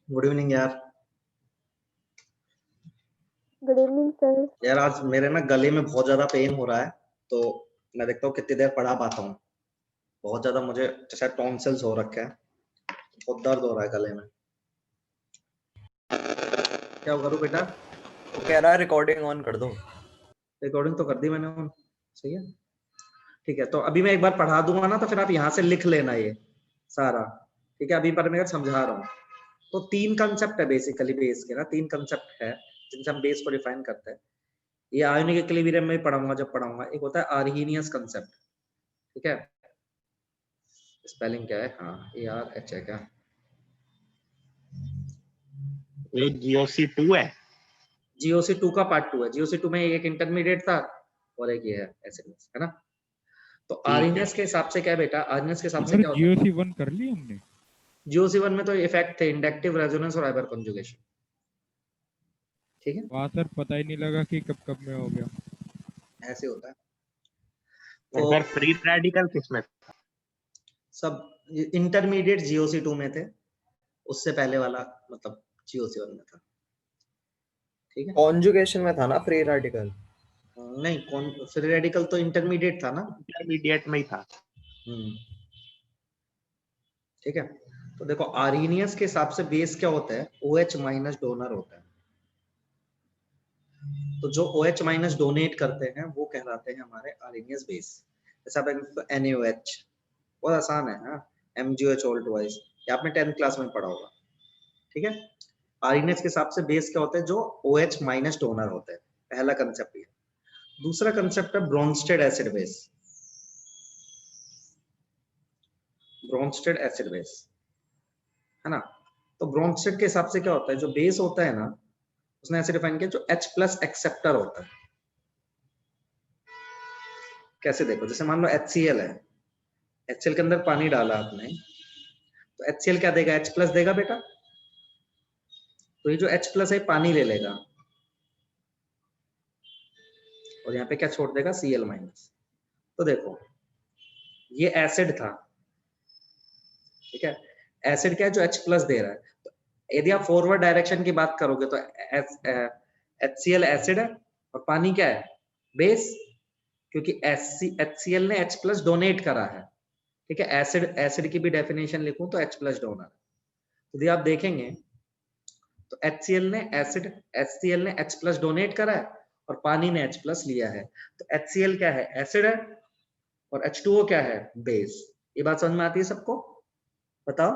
Good evening यार। Good evening sir. यार आज मेरे ना गले में बहुत ज्यादा पेन हो रहा है, तो मैं देखता हूँ कितनी देर पढ़ा पाता हूँ। बहुत ज्यादा मुझे जैसे टॉन्सिल्स हो रखे हैं, बहुत दर्द हो रहा है गले में। क्या करूँ बेटा? वो कह रहा है रिकॉर्डिंग ऑन कर दो। रिकॉर्डिंग तो कर दी मैंने ऑन, सही है। ठीक है, तो अभी मैं एक बार पढ़ा दूंगा ना, तो फिर आप यहाँ से लिख लेना ये सारा। ठीक है, अभी पर मैं समझा रहा हूँ। तो 3 कंसेप्ट है बेसिकली बेस के ना, 3 कंसेप्ट है जिनसे हम बेस को डिफाइन करते हैं। ये आयोनिक इक्विलिब्रियम में पढ़ाऊंगा जब पढ़ाऊंगा। एक होता है आर्हीनियस कंसेप्ट, ठीक है। स्पेलिंग क्या है? हाँ, ARH है क्या? ये GOC2 है। GOC2 का पार्ट 2 है। GOC2 में एक इंटरमीडिएट था और एक ये है एसिडस, है ना। तो आर्हीनियस के हिसाब से क्या है बेटा? आर्हीनियस के हिसाब से क्या होता है? GOC1 कर ली हमने। GOC1 में तो इफेक्ट थे इंडक्टिव रेजोनेंस और हाइपर कॉन्जुगेशन, ठीक है। वहाँ सर पता ही नहीं लगा कि कब कब में हो गया। ऐसे होता है। और तो फिर फ्री रेडिकल किसमें? सब इंटरमीडिएट GOC2 में थे, उससे पहले वाला मतलब GOC1 में था। ठीक है, कॉन्जुगेशन में था ना फ्री रेडिकल? नहीं कौन फ्री रेडिकल तो इंटरमीडिएट था ना। इंटरमीडिएट में ही था। ठीक है, तो देखो आर्हेनियस के हिसाब से बेस क्या होता है, OH माइनस डोनर होता है। तो जो OH माइनस डोनेट करते हैं वो कहलाते हैं हमारे आर्हेनियस बेस। जैसा NaOH बहुत आसान है, हाँ, MgOH ऑल ट्वाइस, ये आपने 10th क्लास में पढ़ा होगा। ठीक है, आर्हेनियस के हिसाब से बेस क्या होता है, जो OH माइनस डोनर होता है, पहला कंसेप्ट ये। दूसरा कंसेप्ट है Bronsted acid base. Bronsted acid base है ना। तो ब्रोंस्टेड के हिसाब से क्या होता है, जो बेस होता है ना, उसने ऐसे डिफाइन किया जो H+ एक्सेप्टर होता है। कैसे देखो, जैसे मान लो HCl है, HCl के अंदर पानी डाला आपने, तो HCl क्या देगा, H+ देगा बेटा। तो ये जो H+ है पानी ले लेगा और यहाँ पे क्या छोड़ देगा, Cl-। तो देखो ये एसिड था, ठीक है, एसिड क्या है जो H+ दे रहा है। तो यदि आप फॉरवर्ड डायरेक्शन की बात करोगे तो HCl एसिड है और पानी क्या है, बेस, क्योंकि HCl ने H+ डोनेट करा है। ठीक है, एसिड एसिड की भी डेफिनेशन लिखूं तो H+ डोनर। यदि आप देखेंगे तो HCl ने H+ डोनेट करा है और पानी ने H+ लिया है। तो HCl क्या है, एसिड है, और H2O क्या है, बेस। ये बात समझ में आती है सबको, बताओ।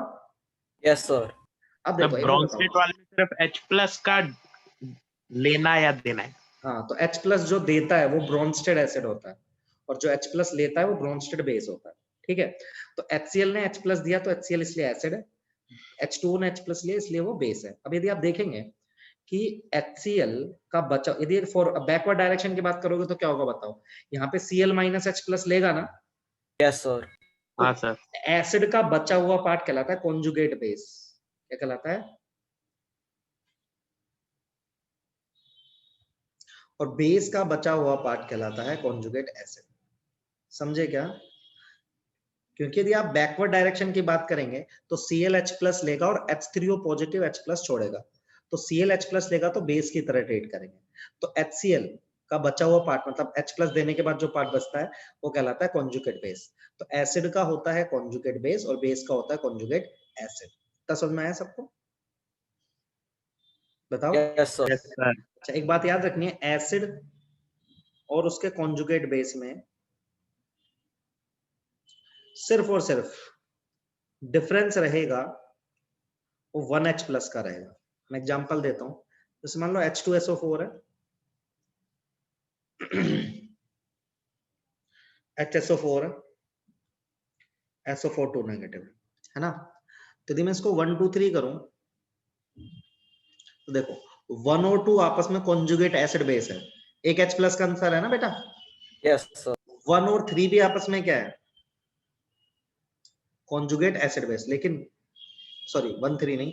Yes sir. अब तब देखो एक बात ब्रोंस्टेड बताओ, वाले में सिर्फ H+ का लेना या देना है? हाँ, तो H+ जो देता है वो ब्रोंस्टेड एसिड होता है और जो H+ लेता है वो ब्रोंस्टेड बेस होता है। ठीक है, तो HCl ने H+ दिया तो HCl इसलिए एसिड है, H2O ने H+ लिया इसलिए वो बेस है। अब यदि आप देखेंगे कि HCl का बचा, यदि फॉर बैकवर्ड डायरेक्शन की बात करोगे तो क्या होगा बताओ, यहाँ पे Cl- H+ लेगा ना, यस सर। हाँ तो सर। एसिड का बचा हुआ पार्ट कहलाता है कॉन्जुगेट बेस। क्या कहलाता है, और बेस का बचा हुआ पार्ट कहलाता है कॉन्जुगेट एसिड। समझे क्या, क्योंकि यदि आप बैकवर्ड डायरेक्शन की बात करेंगे तो ClH+ लेगा और H3O पॉजिटिव H+ छोड़ेगा। तो ClH+ लेगा तो बेस की तरह ट्रीट करेंगे। तो HCl का बचा हुआ पार्ट मतलब H+ देने के बाद जो पार्ट बचता है वो कहलाता है कॉन्जुगेट बेस। तो एसिड का होता है कॉन्जुगेट बेस और बेस का होता है कॉन्जुगेट एसिड। तो समझ में आया सबको, बताओ। Yes sir. Yes sir. अच्छा एक बात याद रखनी है, एसिड और उसके कॉन्जुगेट बेस में सिर्फ और सिर्फ डिफरेंस रहेगा वो 1H+ का रहेगा। मैं एग्जांपल देता हूं, जैसे मान लो H2SO4 है, HSO4 है, SO4 2 नेगेटिव है ना। तो यदि मैं इसको 1 2 3 करूं तो देखो 1 और 2 आपस में कॉन्जुगेट एसिड बेस है, एक H+ का आंसर है ना बेटा। Yes sir. 1 और 3 भी आपस में क्या है, कॉन्जुगेट एसिड बेस। लेकिन सॉरी 1 3 नहीं,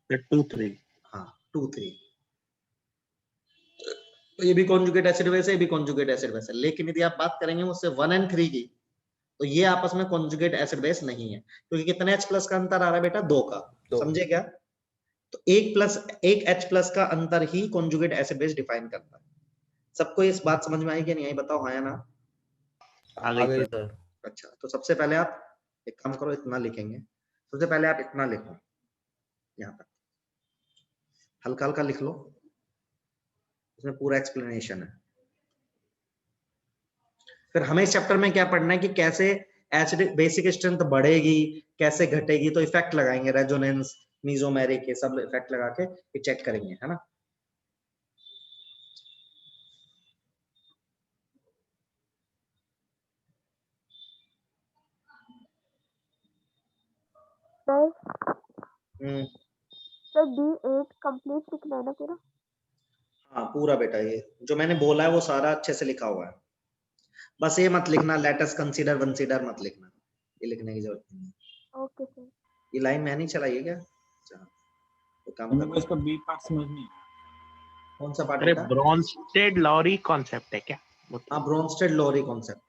2 3। हाँ 2 3, तो ये भी कॉन्जुगेट एसिड बेस है, ये भी कॉन्जुगेट एसिड बेस है। लेकिन यदि आप बात करेंगे उससे 1 और 3 की, तो ये आपस में कॉन्जुगेट एसिड बेस नहीं है, क्योंकि कितने H+ का अंतर आ रहा है बेटा, 2 का। दो। समझे क्या, तो एक H+ का अंतर ही कॉन्जुगेट एसिड बेस डिफाइन करता है। सबको इस बात समझ में आई कि नहीं आई, बताओ हाँ या ना। आ आ गई गई सर। सर। अच्छा, तो सबसे पहले आप एक काम करो, इतना लिखेंगे। सबसे पहले आप इतना लिखो, यहाँ पर हल्का हल्का लिख लो, इसमें पूरा एक्सप्लेनेशन है। फिर हमें इस चैप्टर में क्या पढ़ना है कि कैसे एसिड बेसिक स्ट्रेंथ बढ़ेगी, कैसे घटेगी, तो इफेक्ट लगाएंगे, रेजोनेंस, मीजोमेरिक, ये सब इफेक्ट लगा के ये चेक करेंगे, है ना। सर हम्म, सर D8 कंप्लीट लिखना है ना पूरा? हाँ पूरा बेटा, ये जो मैंने बोला है वो सारा अच्छे से लिखा हुआ है। बस ये मत लिखना लेटस कंसीडर वंसीडर मत लिखना, ये लिखने की जरूरत नहीं है। Okay sir. ये लाइन मैंने चलाई है क्या, अच्छा, तो काम कर मुझको लो। इसका बी पार्ट समझ नहीं आया। कौन सा पार्ट अरे बेटा? ब्रोंस्टेड लॉरी कॉन्सेप्ट है क्या? हाँ, ब्रोंस्टेड लोरी कॉन्सेप्ट।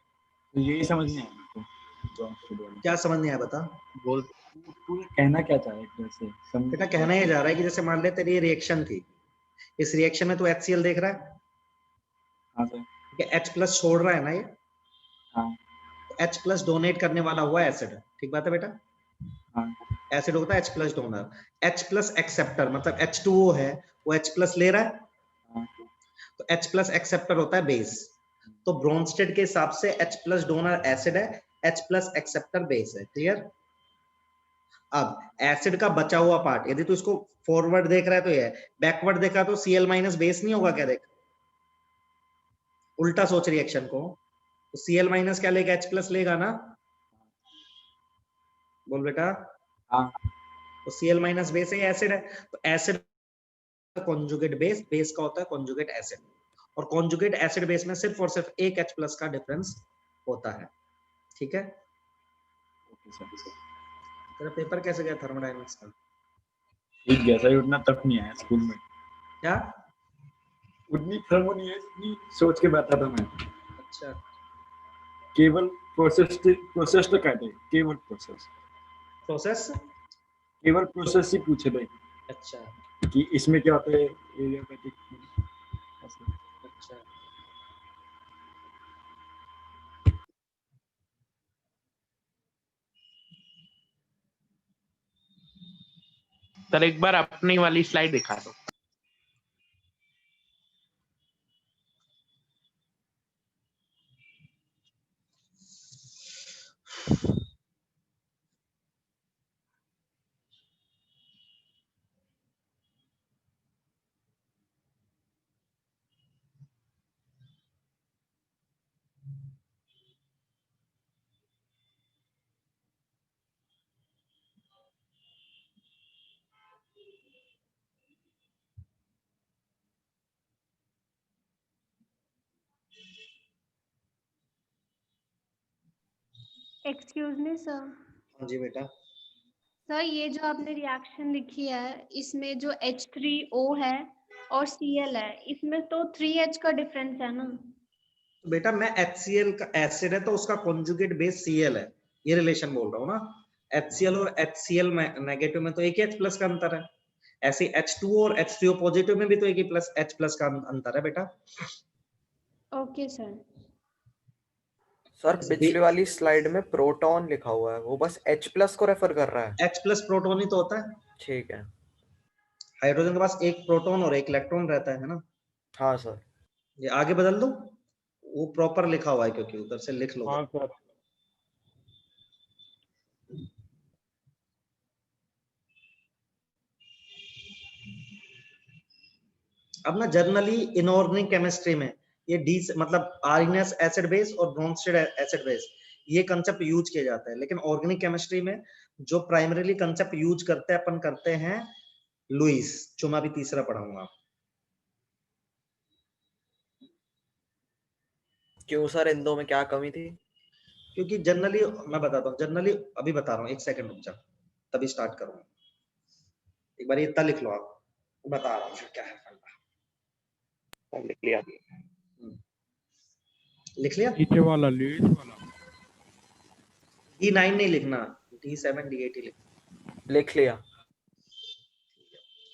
तो यही समझ नहीं आया मेरे को Bronsted वाला। क्या समझ नहीं आया बता? बोल। तू कहना क्या चाह रहा है एक तरह से बेटा कहना ये जा रहा है कि जैसे मान ले तेरी रिएक्शन थी, इस रिएक्शन में तू HCl देख रहा है, हाँ सर। ठीक है, H प्लस छोड़ रहा है ना ये, हाँ H प्लस डोनेट करने वाला हुआ एसिड, ठीक बात है बेटा? हाँ एसिड होता है H plus donor, H plus acceptor मतलब H2O है, वो H प्लस ले रहा है, हाँ तो H प्लस एक्सेप्टर होता है बेस। तो ब्रोंस्टेड के हिसाब से H प्लस डोनर एसिड है, H प्लस एक्सेप्टर बेस है। क्लियर? अब एसिड का बचा हुआ पार्ट, यदि तू इसको फॉरवर्ड देख रहा है तो ये है, बैकवर्ड देखा तो Cl माइनस बेस नहीं होगा क्या? देख, उल्टा सोच रिएक्शन को, तो Cl माइनस क्या लेगा? H प्लस लेगा ना? बोल बेटा। हाँ तो Cl माइनस बेस है, एसिड है, तो एसिड कॉन्जुगेट बेस, बेस का होता है कॉन्जुगेट एसिड, और कॉन्जुगेट एसिड बेस में सिर्फ और सिर्फ एक H प्लस का डिफरेंस होता है। ठीक है? Okay sir. तेरा पेपर कैसे गया थर्मोडायनेमिक्स का? ठीक है सर, उतना टफ नहीं आया स्कूल में, क्या? उतनी थर्मो नहीं है, इतनी सोच के बैठा था मैं। अच्छा, केवल प्रोसेस तक आए थे, केवल प्रोसेस ही पूछे थे अच्छा कि इसमें क्या होता है, एडियाबैटिक ऐसे। अच्छा। सर एक बार अपनी वाली स्लाइड दिखा दो। Excuse me sir. हाँ जी बेटा। सर ये जो आपने रिएक्शन लिखी है, इसमें जो H3O है और Cl है, इसमें तो 3H का डिफरेंस है ना? तो बेटा मैं HCl का एसिड है तो उसका कॉन्जुगेट बेस Cl है, ये रिलेशन बोल रहा हूँ ना। HCl और HCl नेगेटिव में तो एक ही H प्लस का अंतर है, ऐसे H2O और H3O पॉजिटिव में भी तो एक ही प्लस H प्लस का अंतर है बेटा। Okay sir. सर पिछली वाली स्लाइड में प्रोटॉन लिखा हुआ है, वो बस H प्लस को रेफर कर रहा है। H प्लस प्रोटॉन ही तो होता है, ठीक है। हाइड्रोजन के पास एक प्रोटॉन और एक इलेक्ट्रॉन रहता है ना। हाँ सर। ये आगे बदल दो, वो प्रॉपर लिखा हुआ है क्योंकि उधर से लिख लो। हाँ सर। अब ना जनरली इनऑर्गेनिक केमिस्ट्री में ये डी मतलब आर्गेनस एसिड बेस और ब्रोंस्टेड एसिड बेस ये कंसेप्ट यूज किया जाता है, लेकिन ऑर्गेनिक केमिस्ट्री में जो प्राइमरीली कंसेप्ट यूज करते हैं अपन करते हैं लुईस, जो मैं अभी तीसरा पढ़ाऊंगा। क्यों सर, इन दो में क्या कमी थी? क्योंकि जनरली मैं बताता हूँ, जनरली अभी बता रहा हूँ, एक सेकंड रुक जा तभी स्टार्ट करूंगा। एक बार ये इतना लिख लो आप, बता रहा हूँ फिर क्या है। लिख लिया। लिख लिया? नीचे वाला लीड वाला D9 नहीं लिखना, D7 D8 ही लिखना। लिख लिया।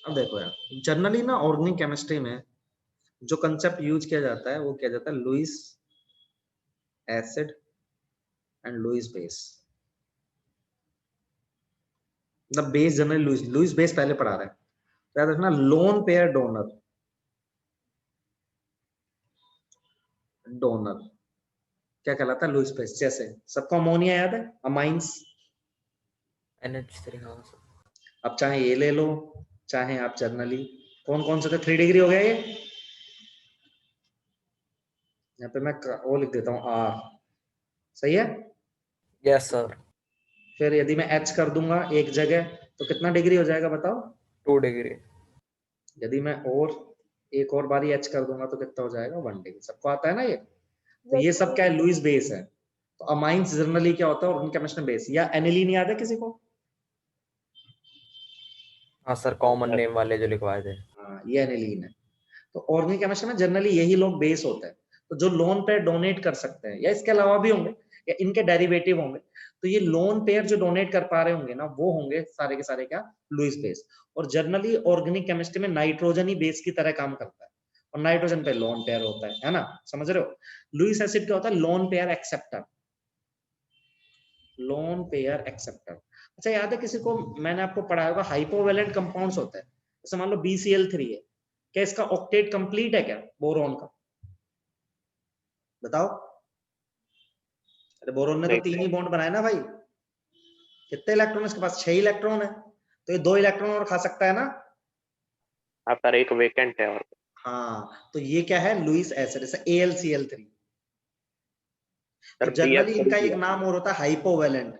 अब देखो यार, जनरली ना ऑर्गेनिक केमिस्ट्री में जो कंसेप्ट यूज किया जाता है वो किया जाता है Lewis acid and Lewis base. मतलब बेस जनरली लुईस बेस पहले पढ़ा रहे हैं, तो याद रखना लोन पेयर डोनर क्या कहलाता है? Lewis base. जैसे सबको अमोनिया याद है, अमाइंस। NH3। हाँ सर। अब चाहे ये ले लो चाहे आप जनरली कौन कौन से थे, 3 डिग्री हो गया ये। यहाँ पे मैं वो लिख देता हूँ R, सही है? Yes sir. फिर यदि मैं H कर दूंगा एक जगह तो कितना डिग्री हो जाएगा बताओ? 2 डिग्री। यदि मैं और एक और बारी H कर दूंगा तो कितना हो जाएगा? 1 डिग्री। सबको आता है ना ये? तो ये सब क्या है? लुईस बेस है। तो अमाइंस जनरली क्या होता है? और उनका केमिस्ट्री बेस। या एनिलीन याद है किसी को? हाँ सर, कॉमन नेम वाले जो लिखवाए थे। हाँ, ये एनिलीन है। तो ऑर्गेनिक केमिस्ट्री में जनरली यही लोग बेस होते हैं, तो जो लोन पेयर डोनेट कर सकते हैं या इसके अलावा भी होंगे या इनके डेरिवेटिव होंगे, तो ये लोन पेयर जो डोनेट कर पा रहे होंगे ना, वो होंगे सारे के सारे क्या, लुईस बेस। और जनरली ऑर्गेनिक केमिस्ट्री में नाइट्रोजन ही बेस की तरह काम करता है और नाइट्रोजन पे लोन पेयर होता है ना, समझ रहे हो। लुईस एसिड क्या होता है, lone pair acceptor, lone pair acceptor. अच्छा याद है किसी को, मैंने आपको पढ़ाया होगा हाइपोवेलेंट कंपाउंड्स होते हैं, जैसे मान लो BCl3 है, क्या इसका ऑक्टेट कंप्लीट है क्या बोरोन का, बताओ। अरे बोरोन ने तो नहीं। 3 ही बॉन्ड बनाए ना भाई, कितने इलेक्ट्रॉन इसके पास, 6 इलेक्ट्रॉन है, तो ये 2 इलेक्ट्रॉन और खा सकता है ना। आप पर एक वेकेंट है और हाँ, तो ये क्या है, लुईस एसिड, जैसे AlCl3। तो सर जनरली इनका PF3 एक नाम और होता है हाइपोवेलेंट,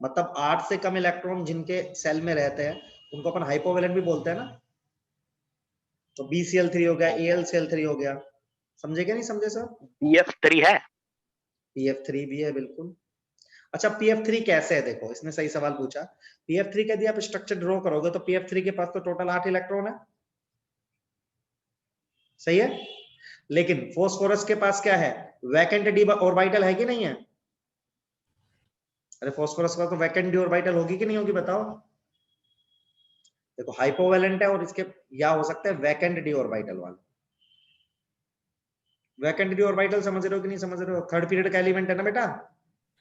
मतलब 8 से कम इलेक्ट्रॉन जिनके सेल में रहते हैं उनको अपन हाइपोवेलेंट भी बोलते हैं ना। तो BCl3 हो गया, AlCl3 हो गया, समझे क्या नहीं समझे सर। PF3 है। PF3 भी है बिल्कुल। अच्छा PF3 कैसे है, देखो इसने सही सवाल पूछा। PF3 का यदि आप स्ट्रक्चर ड्रॉ करोगे तो PF3 के पास तो टोटल 8 इलेक्ट्रॉन है, सही है। लेकिन फॉस्फोरस के पास क्या है, वैकेंट डी ऑर्बिटल है कि नहीं है। अरे फॉस्फोरस का तो वैकेंट डी ऑर्बिटल होगी कि नहीं होगी, बताओ। देखो हाइपोवेलेंट है और इसके या हो सकता है वैकेंट डी ऑर्बिटल वाला। वैकेंट डी ऑर्बिटल समझ रहे हो कि नहीं समझ रहे हो, थर्ड पीरियड का एलिमेंट है ना बेटा।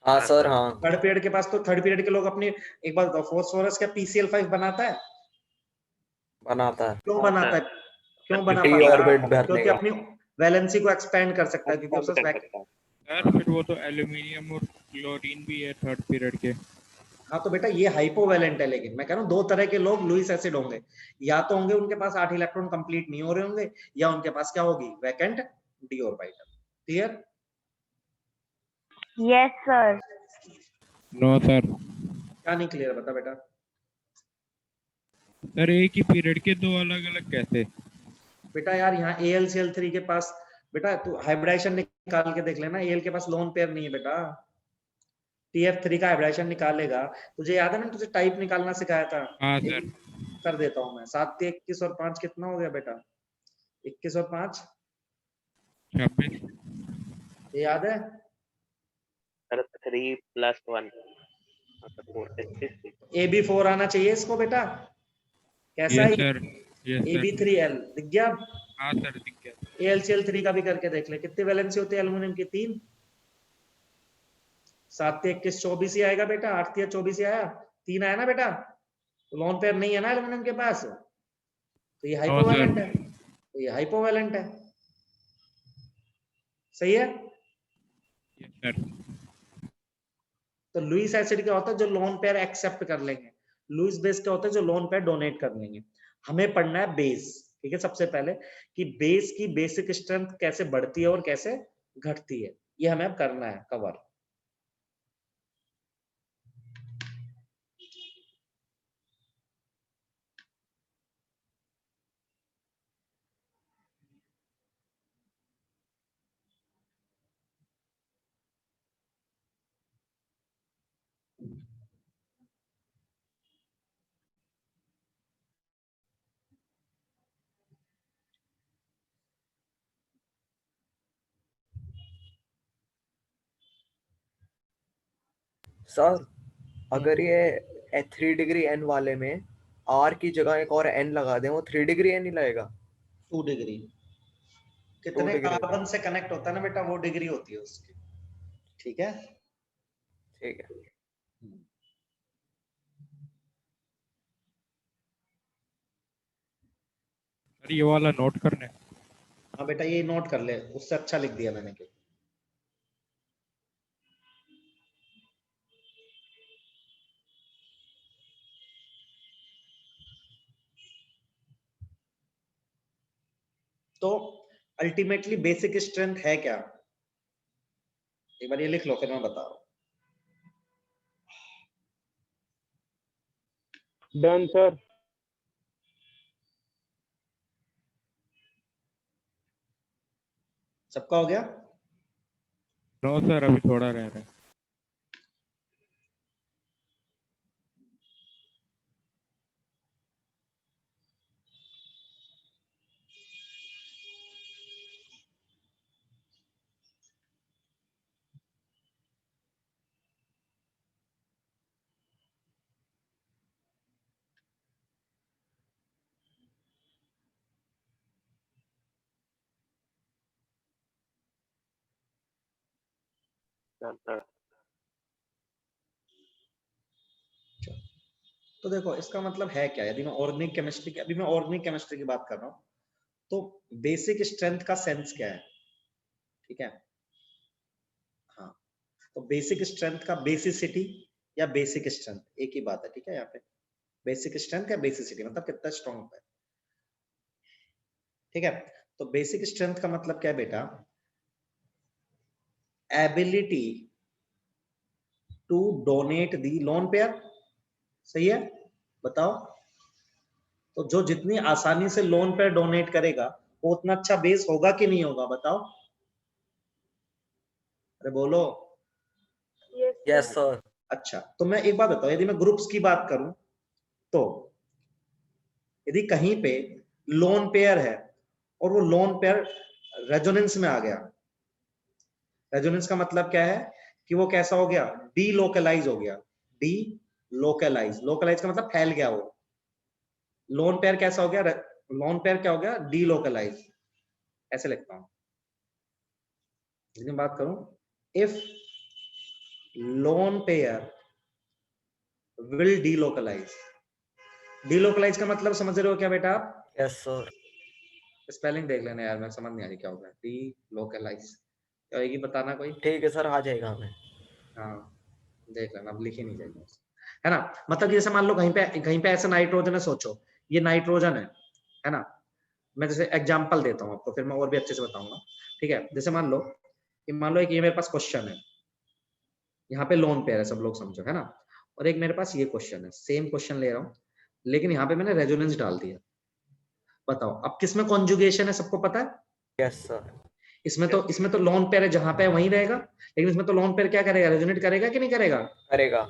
हाँ सर हाँ। थर्ड पीरियड के पास तो, थर्ड पीरियड के लोग अपनी, एक बात बताओ, फॉस्फोरस क्या PCl5 बनाता है, बनाता है। क्यों बनाता है, क्यों बना डी पाता ऑर्बिट है, भरने क्योंकि का। अपनी वैलेंसी को एक्सपेंड कर सकता है, क्योंकि उसका सर फिर वो तो एल्यूमिनियम और क्लोरीन भी है थर्ड पीरियड के। हाँ तो बेटा ये हाइपोवेलेंट है, लेकिन मैं कह रहा हूँ 2 तरह के लोग लुईस एसिड होंगे, या तो होंगे उनके पास 8 इलेक्ट्रॉन कंप्लीट नहीं हो रहे होंगे, या उनके पास क्या होगी, vacant d orbital. Clear. Yes sir. No sir. क्या नहीं क्लियर, बता बेटा। सर एक ही पीरियड के दो अलग अलग कैसे। बेटा यार यहाँ AlCl3 के पास, बेटा तू हाइब्रिडाइजेशन निकाल के देख लेना, Al के पास लोन पेयर नहीं है बेटा, TF3 का हाइब्रिडाइजेशन निकालेगा। तुझे याद है मैंने तुझे टाइप निकालना सिखाया था। हाँ सर। कर देता हूँ मैं, 7 21 और 5 कितना हो गया बेटा, 21 और 5 26। ये याद है। सर 3+1 4 66। AB4 आना चाहिए इसको बेटा, कैसा यस है सर। Yes sir. AB3L दिख गया। हाँ सर दिख गया। AlCl3 का भी करके देख ले, कितनी वैलेंसी होती है एल्युमिनियम की, 3। 7 21 24 ही आएगा बेटा, 8 24 ही आया, 3 आया ना बेटा, तो लोन पेयर नहीं है ना एल्युमिनियम के पास, तो ये नो हाइपोवैलेंट सर। है, तो ये हाइपोवैलेंट है, सही है। Yes sir. तो लुईस एसिड क्या होता है, जो लोन पेयर एक्सेप्ट कर लेंगे। लुईस बेस क्या होता है, जो लोन पेयर डोनेट कर लेंगे। हमें पढ़ना है बेस, ठीक है, सबसे पहले कि बेस की बेसिक स्ट्रेंथ कैसे बढ़ती है और कैसे घटती है, ये हमें अब करना है कवर। सर अगर ये 3 डिग्री एन वाले में आर की जगह एक और एन लगा दें, वो 3 डिग्री एन ही लगेगा। 2 डिग्री, 2 कितने डिग्री कार्बन से कनेक्ट होता है ना बेटा, वो डिग्री होती है उसकी, ठीक है। ठीक है। सर ये वाला नोट करने। हाँ बेटा ये नोट कर ले, उससे अच्छा लिख दिया मैंने क्यों। तो अल्टीमेटली बेसिक स्ट्रेंथ है क्या, एक बार ये लिख लो फिर मैं बता रहा हूं। Done sir. सबका हो गया। नो सर अभी थोड़ा रह रहा है। तो देखो इसका मतलब है क्या, यदि मैं ऑर्गेनिक केमिस्ट्री की, अभी मैं ऑर्गेनिक केमिस्ट्री की बात कर रहा हूँ, तो बेसिक स्ट्रेंथ का सेंस क्या है, ठीक है। हाँ, तो बेसिक स्ट्रेंथ का बेसिसिटी या बेसिक स्ट्रेंथ एक ही बात है, ठीक है। यहाँ पे बेसिक स्ट्रेंथ या बेसिसिटी मतलब कितना स्ट्रॉन्ग है, ठीक है। तो बेसिक स्ट्रेंथ का मतलब क्या है बेटा, ability to donate the lone pair, सही है। बताओ, तो जो जितनी आसानी से लोन पेयर डोनेट करेगा वो उतना अच्छा बेस होगा कि नहीं होगा, बताओ। अरे बोलो। Yes sir. अच्छा, तो मैं एक बात बताओ, यदि मैं ग्रुप्स की बात करूं, तो यदि कहीं पे लोन पेयर है और वो लोन पेयर रेजोनेंस में आ गया, रेजोनेंस का मतलब क्या है कि वो कैसा हो गया, डी लोकलाइज हो गया। डी लोकलाइज, लोकलाइज का मतलब फैल गया वो। लोन पेयर कैसा हो गया, लोन पेयर क्या हो गया, डी लोकलाइज, ऐसे लिखता हूं। बात करूं, if lone pair will delocalize, delocalize का मतलब समझ रहे हो क्या बेटा आप? Yes sir. स्पेलिंग देख लेना यार, मैं समझ नहीं आ रही क्या होगा डीलोकलाइज, क्या होगी बताना कोई। ठीक है सर, आ जाएगा हमें। हाँ देख लेना, अब लिख ही नहीं जाएगा, है ना। मतलब जैसे मान लो कहीं पे ऐसा नाइट्रोजन है, सोचो ये नाइट्रोजन है ना। मैं जैसे एग्जांपल देता हूँ आपको, फिर मैं और भी अच्छे से बताऊंगा, ठीक है। जैसे मान लो एक ये मेरे पास क्वेश्चन है, यहाँ पे लोन पेयर है, सब लोग समझो, है ना। और एक मेरे पास ये क्वेश्चन है, सेम क्वेश्चन ले रहा हूँ, लेकिन यहाँ पे मैंने रेजोनेंस डाल दिया। बताओ अब किसमें कॉन्जुगेशन है, सबको पता है। Yes sir. इसमें तो लोन पेयर है, जहां पे वहीं रहेगा, लेकिन इसमें तो लोन पेयर क्या करेगा, रेजोनेट करेगा कि नहीं करेगा। करेगा।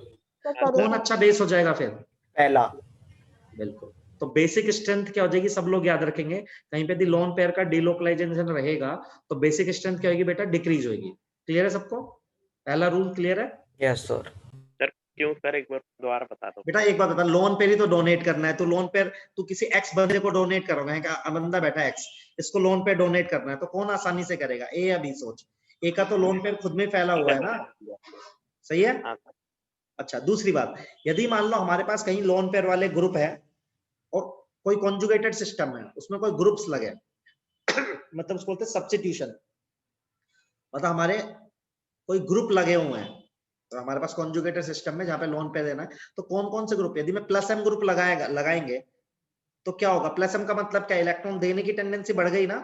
तो कौन अच्छा बेस हो जाएगा फिर, पहला। बिल्कुल। तो बेसिक स्ट्रेंथ क्या हो जाएगी, सब लोग याद रखेंगे, कहीं पे भी लोन पेयर का डीलोकलाइजेशन रहेगा तो बेसिक स्ट्रेंथ क्या होगी बेटा, डिक्रीज होगी। क्लियर है सबको, पहला रूल क्लियर है। Yes sir. क्यों सर, एक बार दोबारा बता दो बेटा एक बात बता, लोन पेयर ही तो डोनेट करना है, तो लोन पेयर तू किसी एक्स बंदे को डोनेट करोगे, बंदा बैठा एक्स, इसको लोन पेयर डोनेट करना है, तो कौन आसानी से करेगा, ए या बी, सोच। ए का तो लोन पेयर खुद में फैला हुआ है ना, सही है। हाँ। अच्छा दूसरी बात, यदि मान लो हमारे पास कहीं लोन पेयर वाले ग्रुप है और कोई कॉन्जुगेटेड सिस्टम है, उसमें कोई ग्रुप्स लगे मतलब उसको बोलते हैं सब्स्टिट्यूशन, मतलब हमारे कोई ग्रुप लगे हुए हैं, तो हमारे पास कॉन्जुगेटेड सिस्टम में जहां पे लोन पे देना है, तो कौन कौन से ग्रुप, यदि मैं प्लस एम ग्रुप लगाएंगे तो क्या होगा, प्लस एम का मतलब क्या, इलेक्ट्रॉन देने की टेंडेंसी बढ़ गई ना।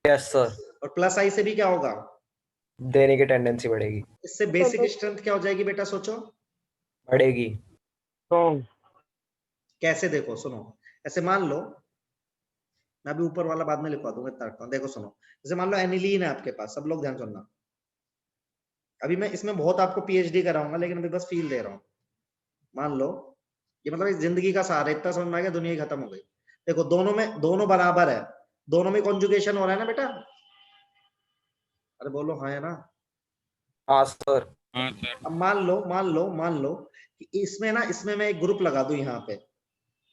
Yes sir. और प्लस आई से भी क्या होगा, देने की टेंडेंसी बढ़ेगी। इससे बेसिक स्ट्रेंथ क्या हो जाएगी बेटा, सोचो। बढ़ेगी। कैसे, देखो सुनो, ऐसे मान लो, मैं अभी ऊपर वाला बाद में लिखवा दूंगा, इतना रखता हूं, देखो सुनो। जैसे मान लो एनिलीन है आपके पास, सब लोग ध्यान सुनना, अभी मैं इसमें बहुत आपको पीएचडी कराऊंगा, लेकिन अभी बस फील दे रहा हूँ। मान लो ये मतलब इस जिंदगी का सहारा, इतना समझ में आ गया, दुनिया ही खत्म हो गई। देखो दोनों बराबर है, दोनों में कॉन्जुगेशन हो रहा है ना बेटा। अरे बोलो हाँ है ना। हाँ सर। हाँ सर। अब मान लो कि इसमें मैं एक ग्रुप लगा दूं, यहाँ पे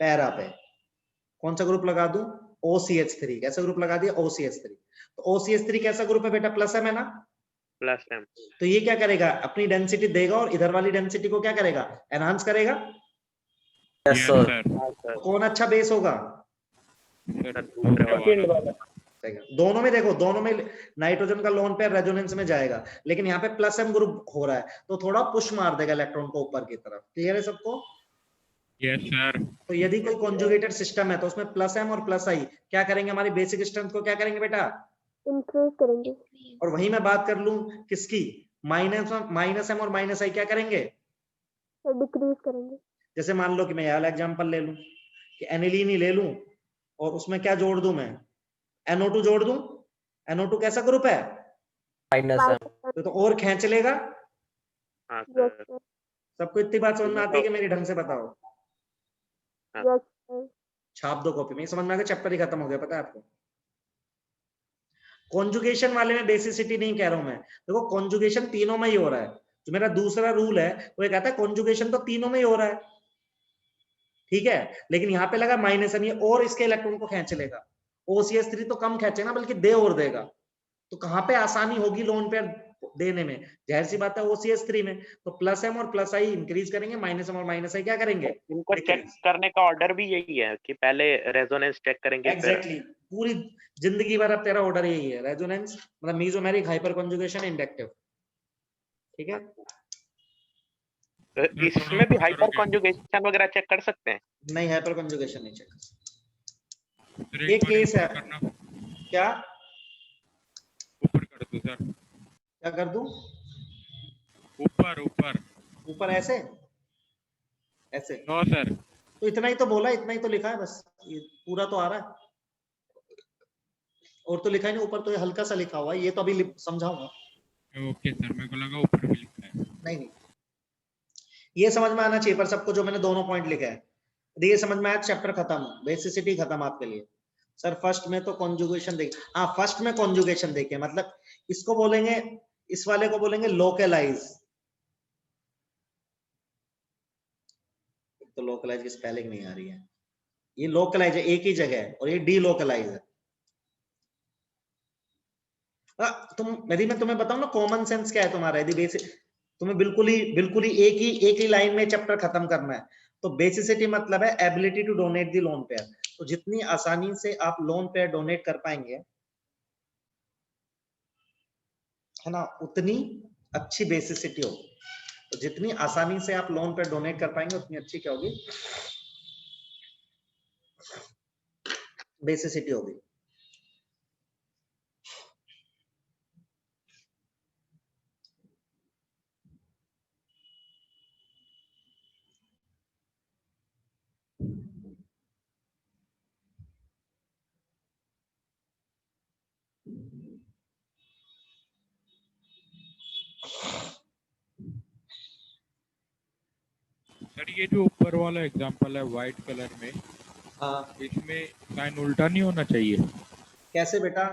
पैरा पे, कौन सा ग्रुप लगा दूं, OCH3, कैसा ग्रुप लगा दिया, OCH3। तो OCH3 कैसा ग्रुप है बेटा, प्लस एम है ना। Plus M. तो ये क्या करेगा, अपनी डेंसिटी देगा और इधर वाली डेंसिटी को क्या करेगा, एनहांस करेगा। Yes yes sir. सर। तो कौन अच्छा बेस होगा, सर दूसरे वाला। दोनों में देखो, दोनों में नाइट्रोजन का लोन पेयर रेजोनेंस में जाएगा, लेकिन यहाँ पे प्लस एम ग्रुप हो रहा है, तो थोड़ा पुश मार देगा इलेक्ट्रॉन को ऊपर की तरफ। क्लियर है सबको। Yes sir. तो यदि कोई कॉन्जुगेटेड सिस्टम है तो उसमें प्लस एम और प्लस आई क्या करेंगे, हमारी बेसिक स्ट्रेंथ को क्या करेंगे बेटा, इंक्रीज करेंगे। और वहीं मैं बात कर लूं किसकी, माइनस एम और माइनस आई क्या करेंगे, डिक्रीज करेंगे। जैसे मान लो कि मैं यह एग्जांपल ले लूं कि एनिलीन ही ले लूं और उसमें क्या जोड़ दूं मैं, NO2 जोड़ दूं। NO2 कैसा ग्रुप है, माइनस है। तो और खींच लेगा। हाँ यस सर। सर। सबको इतनी बात समझ में आती है कि मेरी ढंग से बताओ। Yes sir. छाप दो कॉपी में, समझ में आ गया, चैप्टर ही खत्म हो गया, पता है आपको। कॉन्जुगेशन वाले में बेसिसिटी नहीं कह रहा हूं मैं, देखो कॉन्जुगेशन तीनों में ही हो रहा है। जो मेरा दूसरा रूल है वो ये कहता है कॉन्जुगेशन तो तीनों में ही हो रहा है, ठीक है, लेकिन यहाँ पे लगा माइनस एम, और इसके इलेक्ट्रॉन को खींच लेगा। OCH3 तो कम खींचे ना, बल्कि दे और देगा। तो कहां पे आसानी होगी लोन पेयर देने में, जाहिर सी बात है OCH3 में, तो प्लस एम और प्लस आई इंक्रीज करेंगे, माइनस एम और माइनस आई क्या करेंगे, इनको चेक डिक्रीज। करने का ऑर्डर भी यही है कि पहले रेजोनेंस चेक करेंगे एग्जैक्टली पूरी जिंदगी भर अब तेरा ऑर्डर यही है, रेजोनेंस मतलब मेसोमेरिक, हाइपर कॉन्जुगेशन, इंडक्टिव, ठीक है। फिर इसमें भी हाइपर कॉन्जुगेशन वगैरह चेक कर सकते हैं? नहीं, हाइपर कॉन्जुगेशन नहीं चेक। सर एक एक बार केस है, ऊपर करना, क्या ऊपर कर दो सर, क्या कर दूं, ऊपर ऊपर। ऊपर ऐसे ऐसे, नो सर, तो इतना ही तो बोला, इतना ही तो लिखा है बस, ये पूरा तो आ रहा है और तो लिखा ही नहीं, ऊपर तो ये हल्का सा लिखा हुआ है, ये तो अभी समझाऊंगा। ओके सर, मेरे को लगा ऊपर भी लिखा है। नहीं, ये समझ में आना चाहिए पर सबको, जो मैंने दोनों पॉइंट लिखा है, ये समझ में आया, चैप्टर खत्म, बेसिसिटी खत्म आपके लिए। सर फर्स्ट में तो कॉन्जुगेशन देख, हाँ फर्स्ट में कॉन्जुगेशन देखे, मतलब इसको बोलेंगे, इस वाले को बोलेंगे लोकलाइज, तो लोकलाइज की स्पेलिंग नहीं आ रही है, ये लोकलाइज है एक ही जगह है, और ये डी लोकलाइज है। यदि मैं तुम्हें बताऊं ना कॉमन सेंस क्या है तुम्हारा, यदि बेसिक तुम्हें बिल्कुल ही एक ही लाइन में चैप्टर खत्म करना है, तो बेसिसिटी मतलब है ability to donate the lone pair, तो जितनी आसानी से आप लोन पेयर डोनेट कर पाएंगे, है ना, उतनी अच्छी बेसिसिटी होगी। तो जितनी आसानी से आप लोन पेयर डोनेट कर पाएंगे, उतनी अच्छी क्या होगी, बेसिसिटी होगी। सर ये जो ऊपर वाला एग्जांपल है व्हाइट कलर में, हाँ, इसमें साइन उल्टा नहीं होना चाहिए? कैसे बेटा,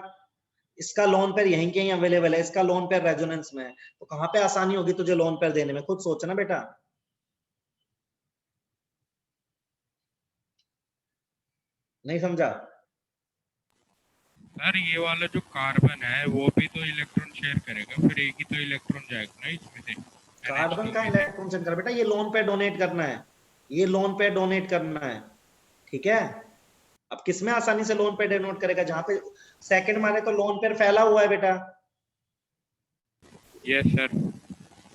इसका लोन पेयर यहीं के यहीं अवेलेबल है, इसका लोन पेयर रेजोनेंस में है, तो कहां पे आसानी होगी तुझे लोन पेयर देने में, खुद सोचना बेटा। नहीं समझा? सर ये वाला जो कार्बन है वो भी तो इलेक्ट्रॉन शेयर करेगा, फिर एक ही तो इलेक्ट्रॉन जाएगा ना इसमें से। कार्बन का इलेक्ट्रॉन शेयर कर बेटा, ये लोन पेयर डोनेट करना है, ये लोन पेयर डोनेट करना है, ठीक है। अब किसमें आसानी से लोन पेयर डोनेट करेगा, जहां पे सेकंड माने तो लोन पेयर फैला हुआ है बेटा। Yes sir.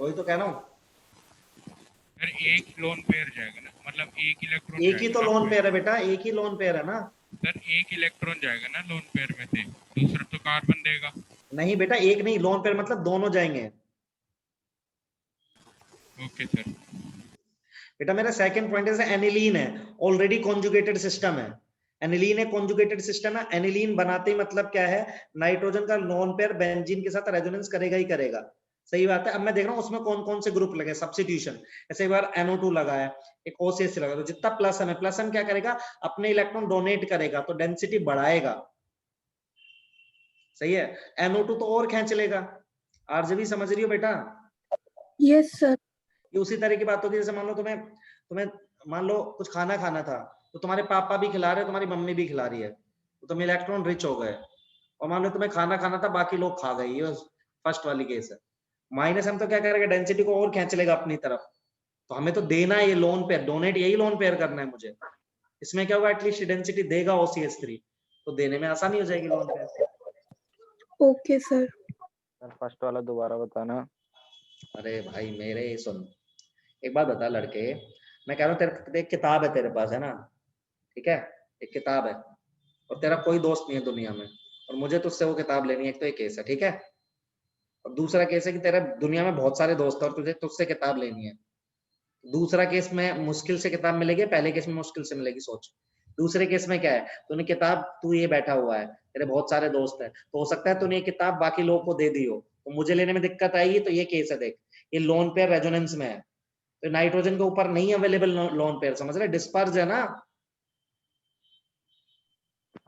वही तो कह रहा हूं, सर एक लोन पेयर जाएगा ना, मतलब एक इलेक्ट्रॉन एक ही तो लोन पेयर है बेटा, एक ही लोन पेयर है ना। सर एक इलेक्ट्रॉन जाएगा ना लोन पेयर में से, दूसरा तो कार्बन देगा। नहीं बेटा, एक नहीं, लोन पेयर मतलब दोनों जाएंगे। Okay sir. बेटा मेरा सेकंड पॉइंट है, एनिलीन है, ऑलरेडी कॉन्जुगेटेड सिस्टम है, एनिलीन है, कॉन्जुगेटेड सिस्टम है, एनिलीन बनाते ही मतलब क्या है, नाइट्रोजन का लोन पेयर बेंजीन के साथ रेजोनेंस करेगा ही करेगा, सही बात है। अब मैं देख रहा हूँ उसमें कौन कौन से ग्रुप लगे, सब्स्टिट्यूशन, ऐसे एक बार NO2 लगा है, एक OCH लगा, तो जितना प्लस है, प्लस एम क्या करेगा, अपने इलेक्ट्रॉन डोनेट करेगा, तो डेंसिटी बढ़ाएगा, सही है। NO2 तो और खींच लेगा, RGB समझ रही हो बेटा? Yes sir. ये उसी तरह की बात होगी, जैसे मान लो तुम्हें मान लो कुछ खाना खाना था, तो तुम्हारे पापा भी खिला रहे, तुम्हारी मम्मी भी खिला रही है, तो तुम इलेक्ट्रॉन रिच हो गए, और मान लो तुम्हें खाना खाना था, बाकी लोग खा गए, ये फर्स्ट वाली केस है। माइनस हम तो क्या करेगा, डेंसिटी को और खींच लेगा अपनी तरफ, तो हमें तो देना है ये लोन पेयर, डोनेट यही लोन पेयर करना है मुझे, इसमें क्या होगा, एटलीस्ट डेंसिटी देगा OCH3, तो देने में आसानी हो जाएगी lone pair. Okay sir. Sir first वाला दोबारा बताना। अरे भाई मेरे सुन, एक बात बता लड़के, मैं कह रहा हूँ तेरे एक किताब है तेरे पास, है ना, ठीक है, एक किताब है, और तेरा कोई दोस्त नहीं है दुनिया में, और मुझे तुझसे वो किताब लेनी है, एक तो एक केस है, ठीक है, और दूसरा केस है कि तेरा दुनिया में बहुत सारे दोस्त है और तुझे तुझसे किताब लेनी है। दूसरा केस में मुश्किल से किताब मिलेगी, पहले केस में मुश्किल से मिलेगी, सोच। दूसरे केस में क्या है, तूने किताब, तू ये बैठा हुआ है, तेरे बहुत सारे दोस्त है, तो हो सकता है तूने ये किताब बाकी लोगों को दे दी हो, तो मुझे लेने में दिक्कत आएगी, तो ये केस है, देख ये लोन पेयर रेजोनेंस में है, तो नाइट्रोजन के ऊपर नहीं अवेलेबल लोन पेयर, समझ रहे, डिस्पर्ज है ना।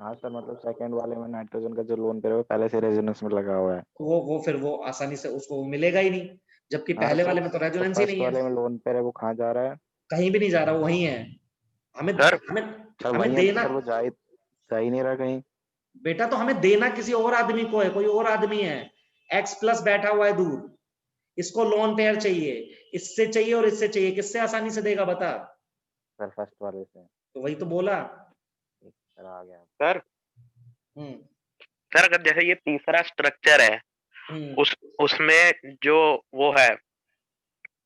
हाँ सर, मतलब सेकंड वाले में नाइट्रोजन का जो लोन पेयर है वो पहले से रेजोनेंस में लगा हुआ है, वो फिर वो आसानी से उसको मिलेगा ही नहीं, जबकि हाँ पहले सर, वाले में तो तो रेजोनेंस ही फर्स्ट नहीं वाले है, में लोन पेयर है वो कहाँ जा रहा है? कहीं भी नहीं जा रहा, वो वही है, हमें सर सर हमें वही है, तो देना सर वो जा ही नहीं रहा कहीं। बेटा, तो हमें देना किसी और आदमी को है, कोई और आदमी है, X प्लस बैठा हुआ है दूर, इसको लोन पेयर चाहिए, इससे चाहिए और इससे चाहिए, किससे आसानी से देगा बता? सर फर्स्ट वाले से। तो वही तो बोला। सर आ गया। सर हम्म सर अगर जैसे ये तीसरा स्ट्रक्चर है, हम्म उसमें जो वो है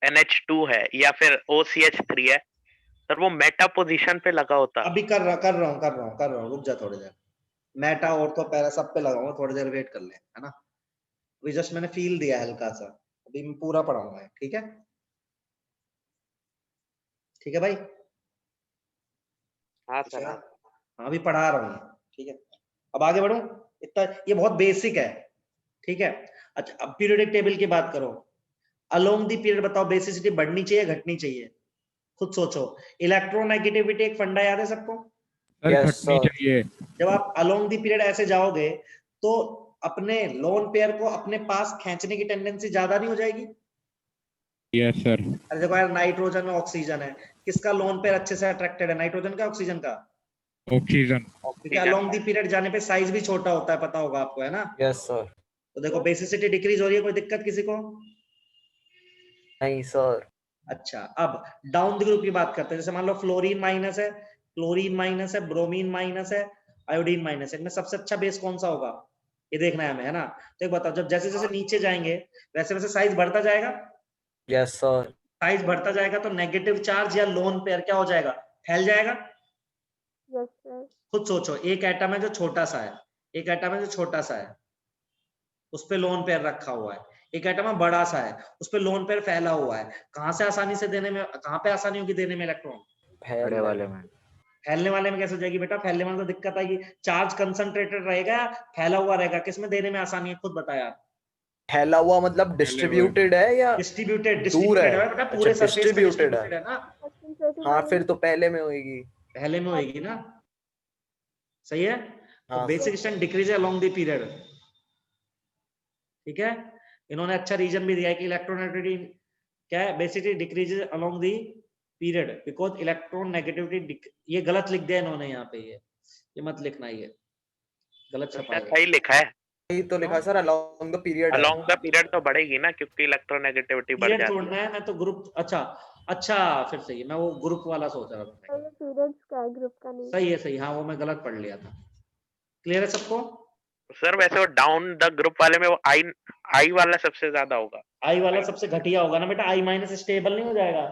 NH2 है या फिर OCH3 है, सर वो मेटा पोजीशन पे लगा होता। अभी कर रहा हूँ, रुक जा थोड़ी देर। मेटा और तो पैरा सब पे लगाऊंगा, थोड़ी देर वेट कर ले, है ना। अभी जस्ट मैंने फील दिया हल्का सा, अभी मैं पूरा पढ़ाऊंगा, ठीक है? ठीक है भाई? हाँ सर हाँ। हाँ अभी पढ़ा रहा हूँ, ठीक है? अब आगे बढ़ूं, इतना ये बहुत बेसिक है, ठीक है? अच्छा अब पीरियोडिक टेबल की बात करो। अलोंग दी पीरियड बताओ, बेसिसिटी बढ़नी चाहिए घटनी चाहिए? खुद सोचो। इलेक्ट्रोनेगेटिविटी एक फंडा याद है सबको? Sir Yes, घटनी sir. चाहिए। जब आप अलोंग दी पीरियड ऐसे जाओगे तो अपने लोन पेयर को अपने पास खींचने की टेंडेंसी ज्यादा नहीं हो जाएगी? Yes sir. अरे देखो यार, नाइट्रोजन में ऑक्सीजन है, किसका लोन पेयर अच्छे से अट्रैक्टेड है, नाइट्रोजन का ऑक्सीजन का? ऑक्सीजन। क्योंकि अलोंग दी पीरियड जाने पे साइज भी छोटा होता है, पता होगा आपको, है ना? Yes, sir. तो देखो बेसिसिटी डिक्रीज हो रही है, कोई दिक्कत किसी को? नहीं सर। अच्छा अब डाउन द ग्रुप की बात करते हैं। जैसे मान लो फ्लोरीन माइनस है, क्लोरीन माइनस है, ब्रोमीन माइनस है, आयोडीन माइनस है, इनमें सबसे अच्छा बेस कौन सा होगा, ये देखना है हमें, है ना? तो एक बताओ, जब जैसे जैसे नीचे जाएंगे वैसे वैसे साइज बढ़ता जाएगा? Yes, sir. साइज बढ़ता जाएगा तो नेगेटिव चार्ज या लोन पेयर क्या हो जाएगा, फैल जाएगा? Yes sir. खुद सोचो, एक एटम है जो छोटा सा है, एक एटम है जो छोटा सा है, उस पे लोन पेयर रखा हुआ है, एक एटम बड़ा सा है, उस पे लोन पेयर फैला हुआ है, कहां से आसानी से देने में, कहां पे आसानी होगी देने में इलेक्ट्रॉन? बड़े वाले में। फैलने वाले में कैसे हो जाएगी बेटा? फैलने वाले में तो दिक्कत आएगी, चार्ज कंसंट्रेटेड रहेगा, फैला हुआ रहेगा, किसमें देने में आसानी है, खुद बताया? फैला हुआ मतलब डिस्ट्रीब्यूटेड है या डिस्ट्रीब्यूटेड, दूर डिस्ट्रीब्यूटेड है? है बेटा, पूरे अच्छा, सरफेस पे डिस्ट्रीब्यूटेड है। डिस्ट्रीब्यूटेड है ना। हाँ फिर तो पहले में होएगी। पहले में होएगी ना, सही है? तो हाँ, basic strength decrease along the period, ठीक है? इन्होंने अच्छा रीजन भी दिया है कि इलेक्ट्रोनेगेटिविटी क्या है, basically decreases along the period because electron negativity, ये गलत लिख दिया इन्होंने यहाँ पे, ये मत लिखना, ये गलत छपा है। सही लिखा है, यही तो लिखा है सर, अलोंग द पीरियड है। अलोंग द पीरियड तो बढ़ेगी ना, क्योंकि इलेक्ट्रोनेगेटिविटी बढ़ पीरियड जाती छोड़ना है। है, मैं तो ग्रुप, अच्छा अच्छा फिर सही है, मैं वो ग्रुप वाला सोच रहा था। ये पीरियड्स का है, ग्रुप का नहीं। सही है, हाँ वो मैं गलत पढ़ लिया था। क्लियर है सबको? सर वैसे वो डाउन द ग्रुप वाले में वो आई वाला सबसे ज्यादा होगा। आई वाला सबसे घटिया होगा ना बेटा, आई माइनस स्टेबल नहीं हो जाएगा?